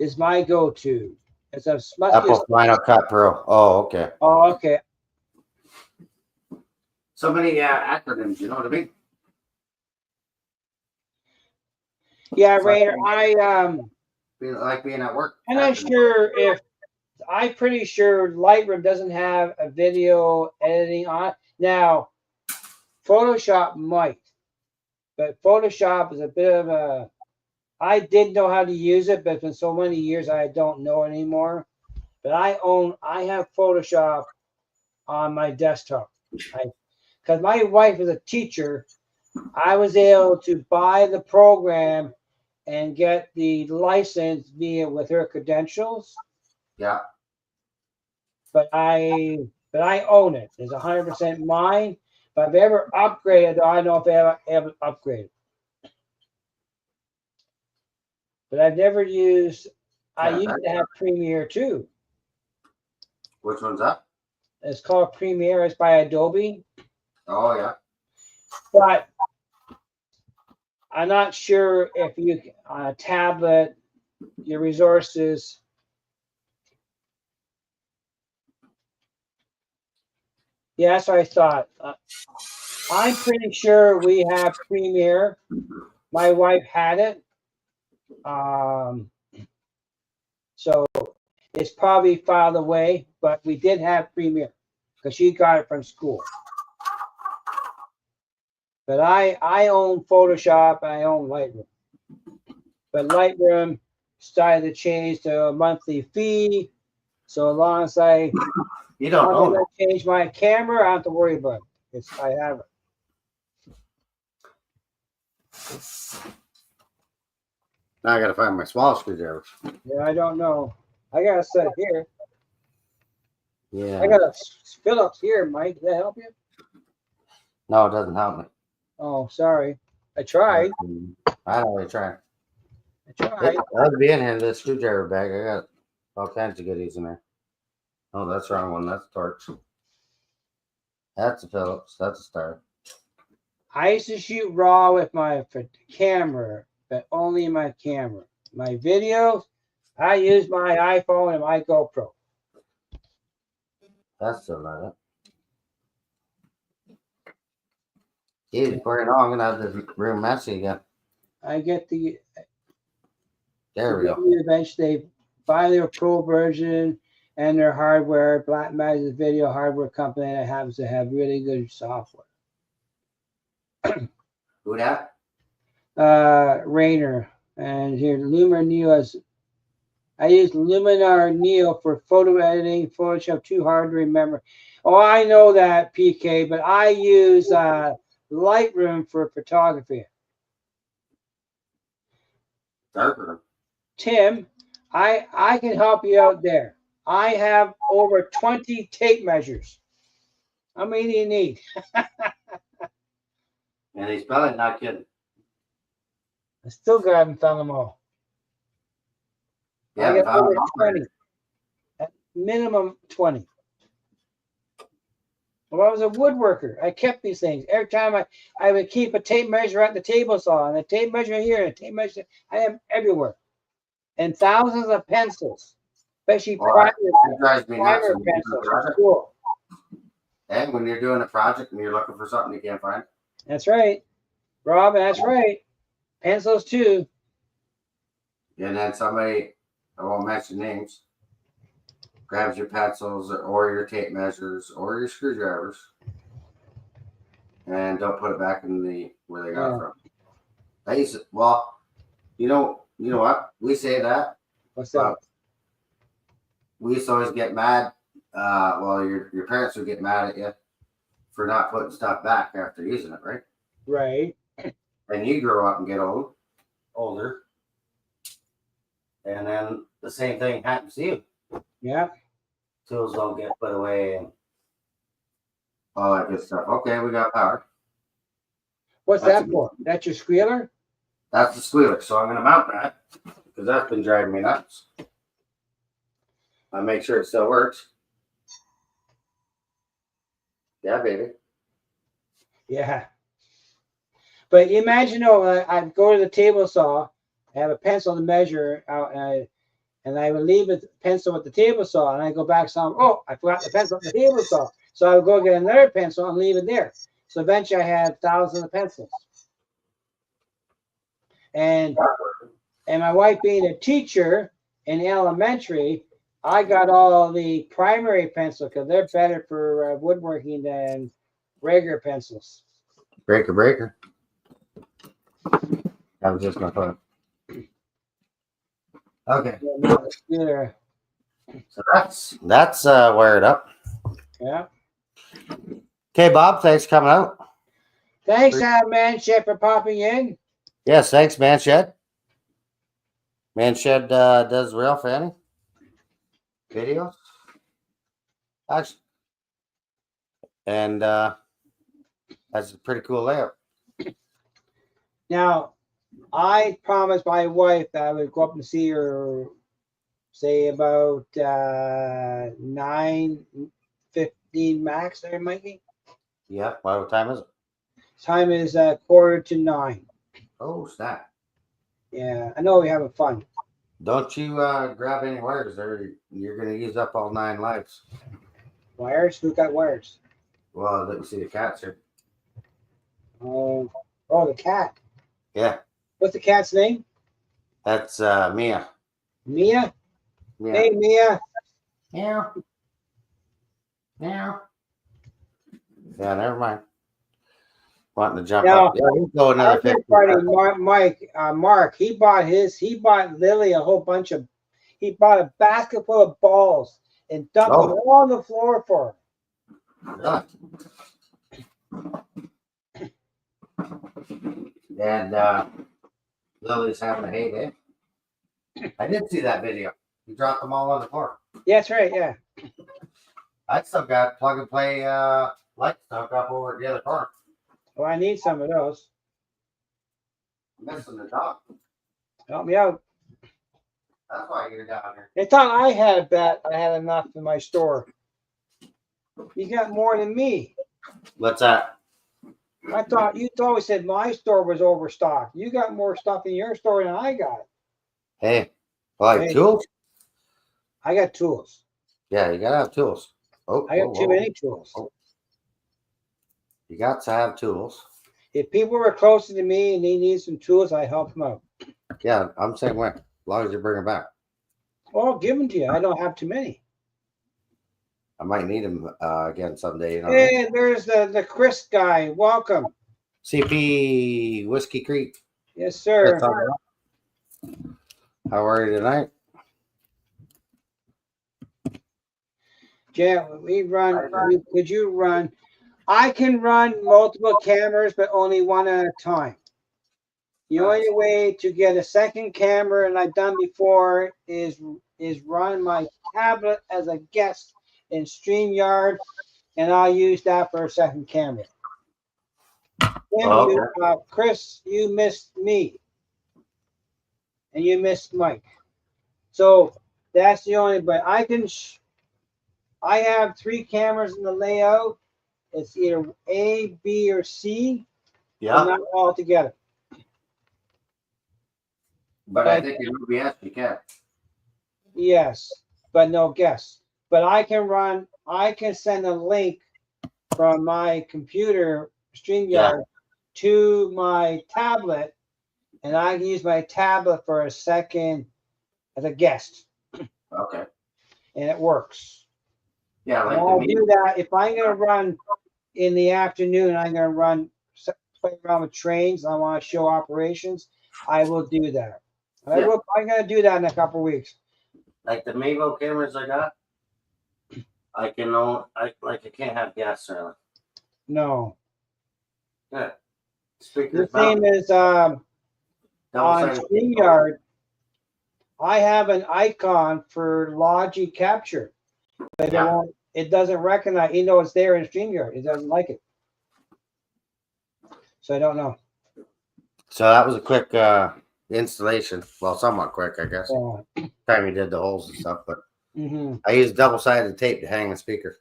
is my go-to. It's a Apple Final Cut Pro. Oh, okay. Oh, okay. So many acronyms, you know what I mean? Yeah, Raider. Like being at work. I'm not sure if I'm pretty sure Lightroom doesn't have a video editing on. Now, Photoshop might, but Photoshop is a bit of a. I did know how to use it, but it's been so many years I don't know anymore. But I have Photoshop on my desktop. Because my wife is a teacher, I was able to buy the program and get the license via with her credentials. Yeah. But I own it. It's 100% mine. But if I've ever upgraded, I don't know if I ever upgraded. But I've never used. I used to have Premiere too. Which one's that? It's called Premiere. It's by Adobe. Oh yeah. But I'm not sure if you on a tablet, your resources. Yeah, that's what I thought. I'm pretty sure we have Premiere. My wife had it. So it's probably filed away, but we did have Premiere because she got it from school. But I own Photoshop and I own Lightroom. But Lightroom started to change to a monthly fee. So as long as I You don't I'm know gonna that. change my camera. I don't have to worry about it. I have it. Now I gotta find my small screwdriver. Yeah, I don't know. I gotta set it here. Yeah. I got a Phillips here, Mike. Does that help you? No, it doesn't help me. Oh, sorry. I tried. I already tried. I tried. I'll be in here. This screwdriver bag. I got all kinds of goodies in there. Oh, that's the wrong one. That's torch. That's a Phillips. That's a Star. I used to shoot raw with my camera, but only my camera. My videos, I use my iPhone and my GoPro. That's still not it. Easy for you. I'm gonna have this room messy again. I get the There we go. eventually they buy their pro version and their hardware. Blackmagic is a video hardware company that happens to have really good software. Who that? Rainer. And here, Luminar Neo is. I use Luminar Neo for photo editing. Photoshop too hard to remember. Oh, I know that, PK, but I use Lightroom for photography. Darker. Tim, I can help you out there. I have over 20 tape measures. How many do you need? And he's probably not kidding. I still haven't found them all. Yeah, I got over 20. At minimum 20. Well, I was a woodworker. I kept these things. Every time I would keep a tape measure at the table saw, and a tape measure here, and a tape measure. I have everywhere. And thousands of pencils, especially primer pencils from school. And when you're doing a project and you're looking for something you can't find. That's right, Rob. That's right. Pencils too. And then somebody, I won't mention names, grabs your pencils or your tape measures or your screwdrivers and don't put it back in the where they got it from. I used to, well, you know what? We say that. What's that? We used to always get mad. Well, your parents would get mad at you for not putting stuff back after using it, right? Right. And you grow up and get older. And then the same thing happens to you. Yeah. Tools don't get put away and all that good stuff. Okay, we got power. What's that for? That's your squealer? That's the squealer. So I'm going to mount that because that's been driving me nuts. I make sure it still works. Yeah, baby. Yeah. But imagine, I go to the table saw, I have a pencil to measure out, and I would leave the pencil at the table saw, and I go back some. Oh, I forgot the pencil at the table saw, so I would go get another pencil and leave it there. So eventually, I had thousands of pencils. And my wife being a teacher in elementary, I got all the primary pencils because they're better for woodworking than regular pencils. Breaker. That was just my phone. Okay. Yeah. So that's wired up. Yeah. Okay, Bob, thanks for coming out. Thanks, Manshed, for popping in. Yes, thanks, Manshed. Manshed does real fanny videos. Actually. And that's a pretty cool layout. Now, I promised my wife that I would go up and see her, say about 9:15 max. There, Mikey. Yeah. What time is it? Time is 8:45. Oh, snap! Yeah, I know we're having fun. Don't you grab any wires, or you're going to use up all 9 lives. Wires? Who got wires? Well, let me see the cats here. Oh, the cat. Yeah. What's the cat's name? That's Mia. Mia? Yeah. Hey, Mia. Meow. Meow. Yeah, never mind. Wanting to jump up. Yeah, we'll go another 50. Mark, he bought Lily a whole bunch of, he bought a basket full of balls and dump them all on the floor for her. And Lily's having a heyday. I did see that video. You dropped them all on the floor. Yeah, that's right. Yeah. I still got plug and play lights stuck up over at the other corner. Well, I need some of those. I'm missing the dog. Help me out. That's why you're down here. They thought I had a bet. I had enough in my store. You got more than me. What's that? I thought you always said my store was overstocked. You got more stuff in your store than I got. Hey, like Hey. tools? I got tools. Yeah, you gotta have tools. Oh, I got too many tools. Oh. You got to have tools. If people were closer to me and they need some tools, I help them out. Yeah, I'm the same way. As long as you bring them back. Well, I'll give them to you. I don't have too many. I might need them again someday. You know what I mean? Hey, there's the Chris guy. Welcome. CP Whiskey Creek. Yes, sir. How are you tonight? Yeah, could you run? I can run multiple cameras, but only one at a time. The only way to get a second camera, and I've done before, is run my tablet as a guest in StreamYard, and I'll use that for a second camera. Chris, you missed me, and you missed Mike. So that's the only. But I can. I have 3 cameras in the layout. It's either A, B, or C. Yeah. But not all together. But I think in OBS you can. Yes, but no guests. But I can send a link from my computer, StreamYard, to my tablet, and I can use my tablet for a second as a guest. Okay. And it works. Yeah, like I'll do that. If I'm going to run in the afternoon, I'm going to play around with trains. I want to show operations. I will do that. I'm going to do that in a couple of weeks. Like the Mevo cameras I got, I can't have gas really. No. Yeah. The same as on StreamYard, I have an icon for Logi Capture, but it doesn't recognize, even though it's there in StreamYard, it doesn't like it. So I don't know. So that was a quick installation. Well, somewhat quick, I guess. Time you did the holes and stuff, but I used double-sided tape to hang the speaker.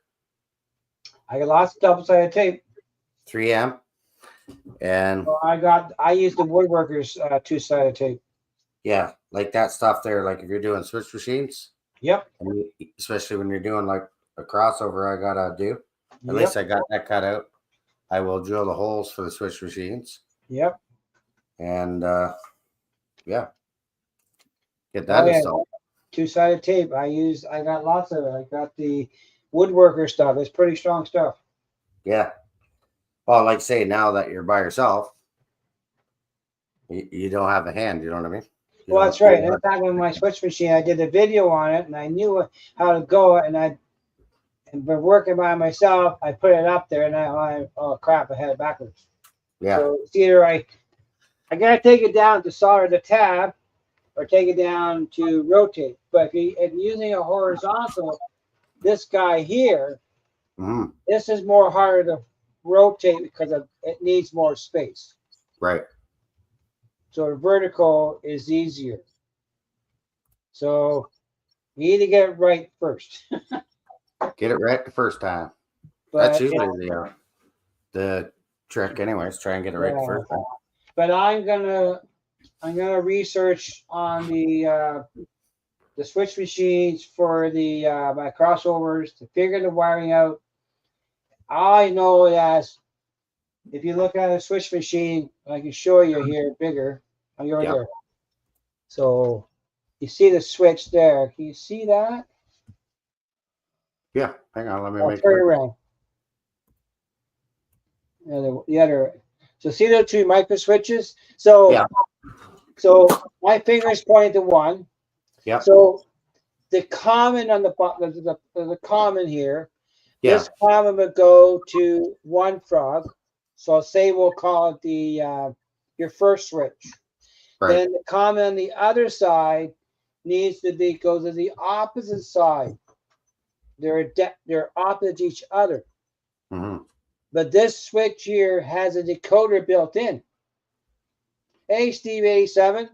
I got lots of double-sided tape. 3M. And I use the Woodworkers 2-sided tape. Yeah, like that stuff there. Like if you're doing switch machines. Yep. Especially when you're doing like a crossover, I gotta do. At least I got that cut out. I will drill the holes for the switch machines. Yep. And get that installed. 2-sided tape. I got lots of it. I got the Woodworker stuff. It's pretty strong stuff. Yeah. Well, like say now that you're by yourself, you don't have a hand. You know what I mean? Well, that's right. In fact, with my switch machine, I did a video on it, and I knew how to go. And I've been working by myself. I put it up there, and oh crap, I had it backwards. Yeah. So it's either I gotta take it down to solder the tab, or take it down to rotate. But if you're using a horizontal, this guy here, this is more harder to rotate because it needs more space. Right. So the vertical is easier. So you need to get it right first. Get it right the first time. But that's usually the trick anyways. Try and get it right the first time. But I'm gonna research on the switch machines for the my crossovers to figure the wiring out. I know that if you look at a switch machine, I can show you here bigger. Oh, you're there. So you see the switch there. Can you see that? Yeah. Hang on. Let me make turn it around. The other. So see the 2 micro switches. So so my finger is pointing to one. Yeah. So the common on the bottom, the common here. Yeah. This common would go to one frog. So say we'll call it the your first switch. Right. Then the common on the other side needs to be go to the opposite side. They're opposite each other. Mm-hmm. But this switch here has a decoder built in. Hey, Steve 87.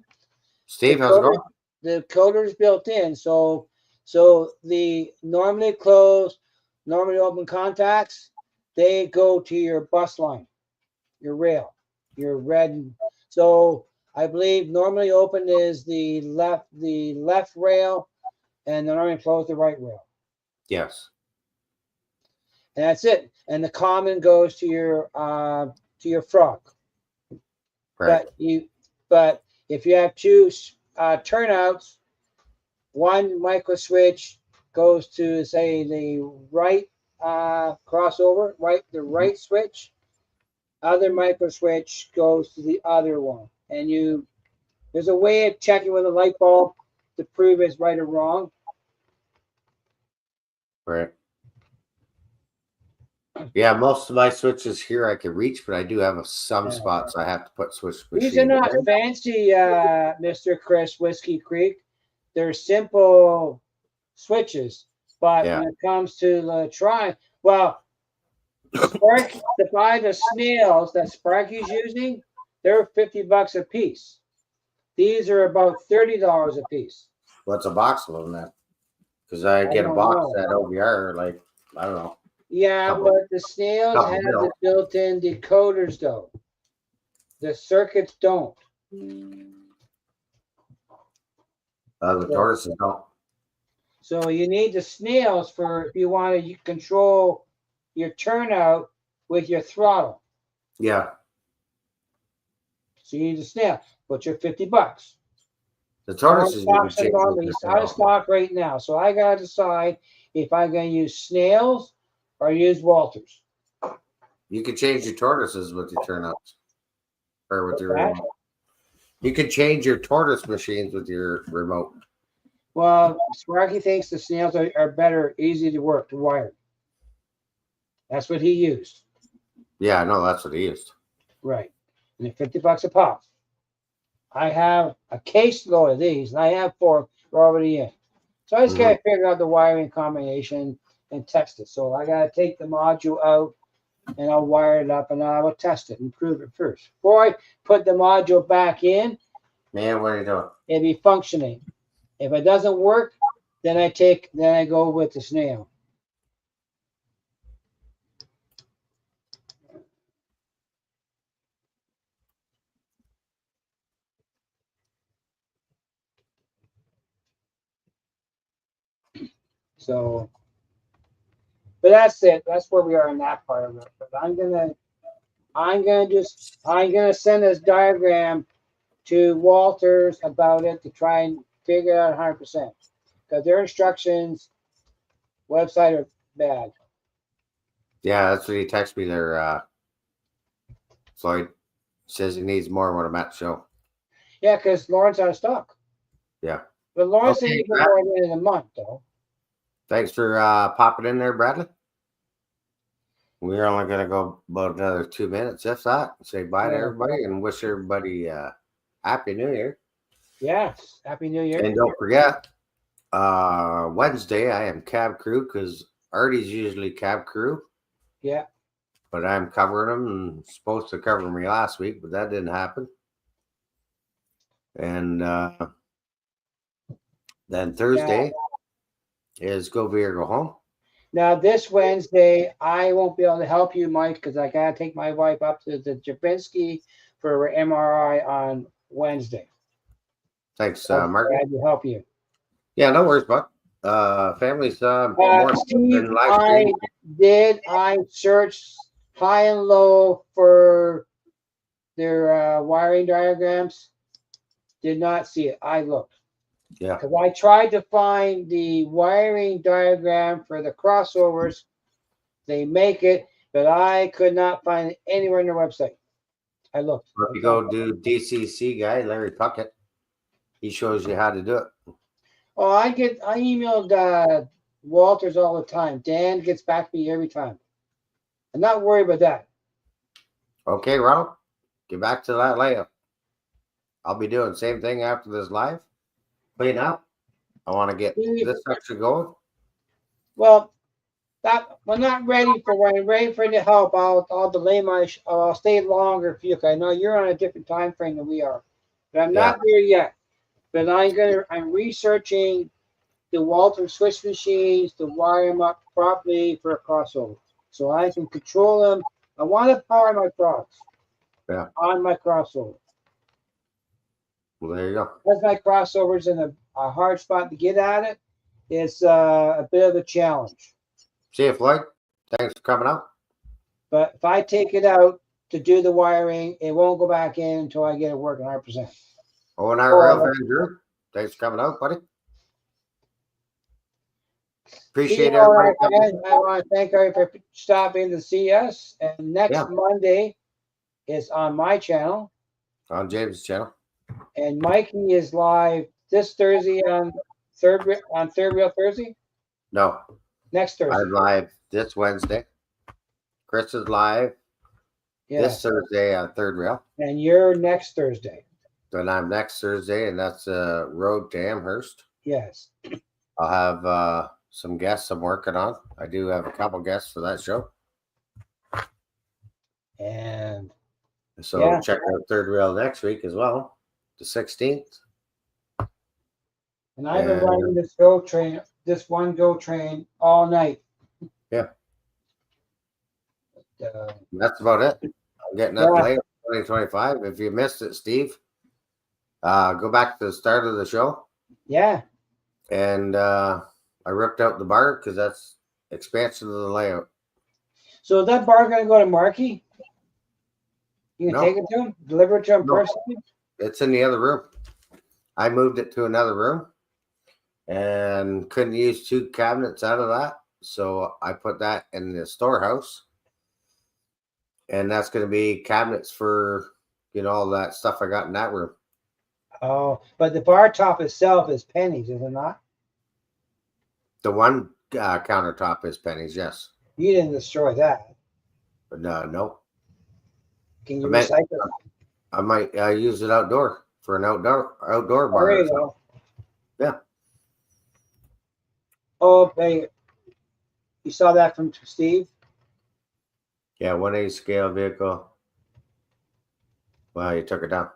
Steve, how's it going? The decoder is built in. So the normally closed, normally open contacts, they go to your bus line, your rail, your red. So I believe normally open is the left rail, and the normally closed the right rail. Yes. And that's it. And the common goes to your frog. Right. But if you have two turnouts, one micro switch goes to say the right crossover, the right switch. Other micro switch goes to the other one, and there's a way of checking with a light bulb to prove it's right or wrong. Right. Yeah, most of my switches here I can reach, but I do have some spots I have to put switch machines. These are not fancy, Mr. Chris Whiskey Creek. They're simple switches, but when it comes to the Spark, to buy the snails that Sparky's using, they're $50 a piece. These are about $30 a piece. What's a box of them then? Because I get a box at OVR, like, I don't know. Yeah, but the snails have the built-in decoders, though. The circuits don't. The tortoises don't. So you need the snails for if you want to control your turnout with your throttle. Yeah. So you need the snail, but you're $50. The tortoises it's out of stock right now. So I gotta decide if I'm gonna use snails or use Walters. You can change your tortoises with your turnouts. Or with your remote. You can change your tortoise machines with your remote. Well, Sparky thinks the snails are better, easy to work, to wire. That's what he used. Yeah, I know that's what he used. Right. And they're $50 a pop. I have a caseload of these, and I have 4 already in. So I just gotta figure out the wiring combination and test it. So I gotta take the module out and I'll wire it up and I will test it and prove it first. Before I put the module back in, man, what are you doing? It'll be functioning. If it doesn't work, then I go with the snail. So, but that's it. That's where we are in that part of it. But I'm gonna send this diagram to Walters about it to try and figure it out 100% because their instructions website are bad. Yeah, that's what he texted me there. Floyd says he needs more when I'm at the show. Yeah, because Lauren's out of stock. Yeah. But Lauren's said you can more at the end of the month, though. Thanks for popping in there, Bradley. We're only going to go about another 2 minutes, if that. Say bye to everybody and wish everybody Happy New Year. Yes, Happy New Year. And don't forget, Wednesday I am cab crew because Artie's usually cab crew. Yeah. But I'm covering him and supposed to cover me last week, but that didn't happen. And then Thursday is Go Big or Go Home. Now, this Wednesday, I won't be able to help you, Mike, because I got to take my wife up to the Jabinski for an MRI on Wednesday. Thanks, Mark. Glad to help you. Yeah, no worries, bud. Families more Steve, I searched high and low for their wiring diagrams. Did not see it. I looked. Yeah. Because I tried to find the wiring diagram for the crossovers. They make it, but I could not find it anywhere on their website. I looked. If you go do DCC guy, Larry Puckett, he shows you how to do it. Oh, I emailed Walters all the time. Dan gets back to me every time. I'm not worried about that. Okay, Ronald, get back to that layout. I'll be doing the same thing after this live. Clean up. I want to get this section going. Well, that we're not ready for when I'm ready for any help. I'll delay I'll stay longer for you. 'Cause I know you're on a different time frame than we are, but I'm not there yet. But I'm researching the Walter switch machines to wire them up properly for a crossover, so I can control them. I want to power my products on my crossover. Well, there you go. Because my crossover's in a hard spot to get at it, it's a bit of a challenge. See you, Floyd. Thanks for coming out. But if I take it out to do the wiring, it won't go back in until I get it working 100%. Oh, and our real fan Drew. Thanks for coming out, buddy. Appreciate everybody coming. I want to thank everybody for stopping to see us. And next Monday is on my channel. On James' channel. And Mikey is live this Thursday on Third Real Thursday? No. Next Thursday. I'm live this Wednesday. Chris is live this Thursday on Third Rail. And you're next Thursday. Then I'm next Thursday, and that's Road to Amherst. Yes. I'll have some guests I'm working on. I do have a couple guests for that show. And so check out Third Rail next week as well, the 16th. And I've been running this one go train all night. Yeah. That's about it. I'm getting up late 2025. If you missed it, Steve, go back to the start of the show. Yeah. And I ripped out the bar because that's expansion of the layout. So is that bar going to go to Marky? You can take it to him? Deliver it to him personally? It's in the other room. I moved it to another room and couldn't use 2 cabinets out of that. So I put that in the storehouse. And that's going to be cabinets for, all that stuff I got in that room. Oh, but the bar top itself is pennies, is it not? The one countertop is pennies, yes. You didn't destroy that. But no. Can you recycle it? I might use it outdoor for an outdoor bar. There you go. Yeah. Okay. You saw that from Steve? Yeah, 1/8 scale vehicle. Wow, you took it down.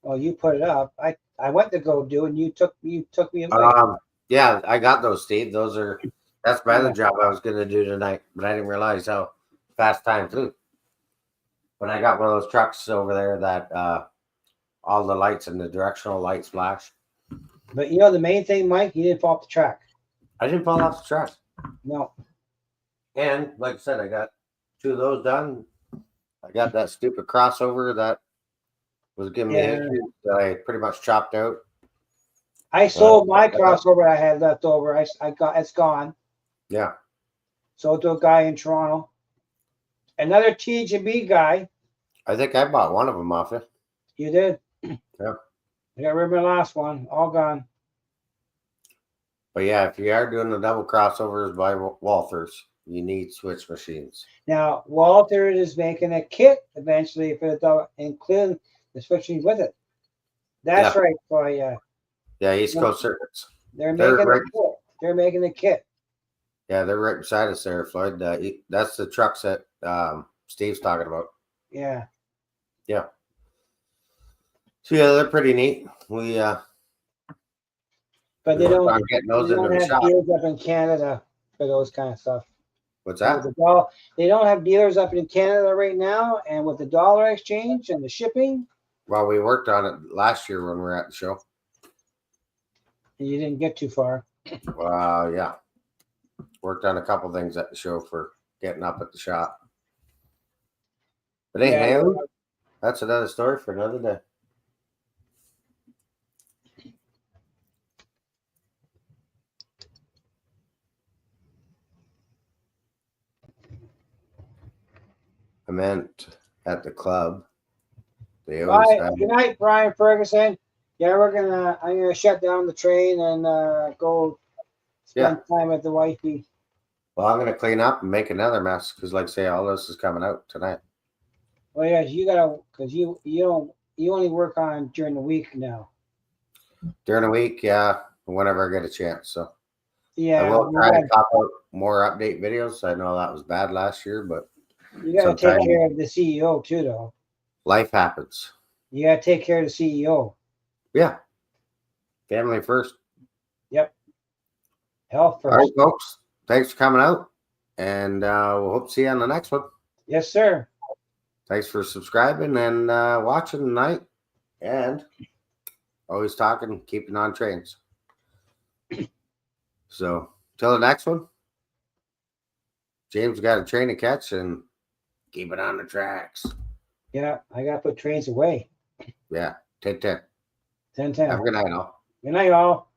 Oh, you put it up. I went to go do it, and you took me away. Yeah, I got those, Steve. That's my other job I was gonna do tonight, but I didn't realize how fast time flew. But I got one of those trucks over there that all the lights and the directional lights flash. But the main thing, Mike, you didn't fall off the track. I didn't fall off the track. No. And like I said, I got 2 of those done. I got that stupid crossover that was giving me issues that I pretty much chopped out. I sold my crossover I had left over. It's gone. Yeah. Sold to a guy in Toronto. Another THB guy. I think I bought one of them off it. You did? Yeah. I got rid of my last one. All gone. But yeah, if you are doing the double crossovers by Walters, you need switch machines. Now, Walter is making a kit eventually for the double, including the switching with it. That's right, for Yeah, East Coast Circuits. They're making a kit. They're making a kit. Yeah, they're right beside us there, Floyd. That's the trucks that Steve's talking about. Yeah. Yeah. So yeah, they're pretty neat. We but they don't have dealers up in Canada for those kind of stuff. What's that? They don't have dealers up in Canada right now, and with the dollar exchange and the shipping. Well, we worked on it last year when we were at the show. And you didn't get too far. Yeah. Worked on a couple things at the show for getting up at the shop. But anyhow, that's another story for another day. I meant at the club. They always Good night, Brian Ferguson. Yeah, I'm gonna shut down the train and go spend time with the wifey. Well, I'm gonna clean up and make another mess because, like I say, all this is coming out tonight. Well, yeah, you gotta, cause you only work on during the week now. During the week, yeah, whenever I get a chance. So Yeah, I will try to pop out more update videos. I know that was bad last year, but you gotta take care of the CEO too, though. Life happens. You gotta take care of the CEO. Yeah, family first. Yep. Health first. All right, folks. Thanks for coming out, and we'll hope to see you on the next one. Yes, sir. Thanks for subscribing and watching tonight, and always talking, keeping on trains. So till the next one, James got a train to catch and keep it on the tracks. Yeah, I gotta put trains away. Yeah, 10-10. 10-10. Have a good night, all. Good night, all.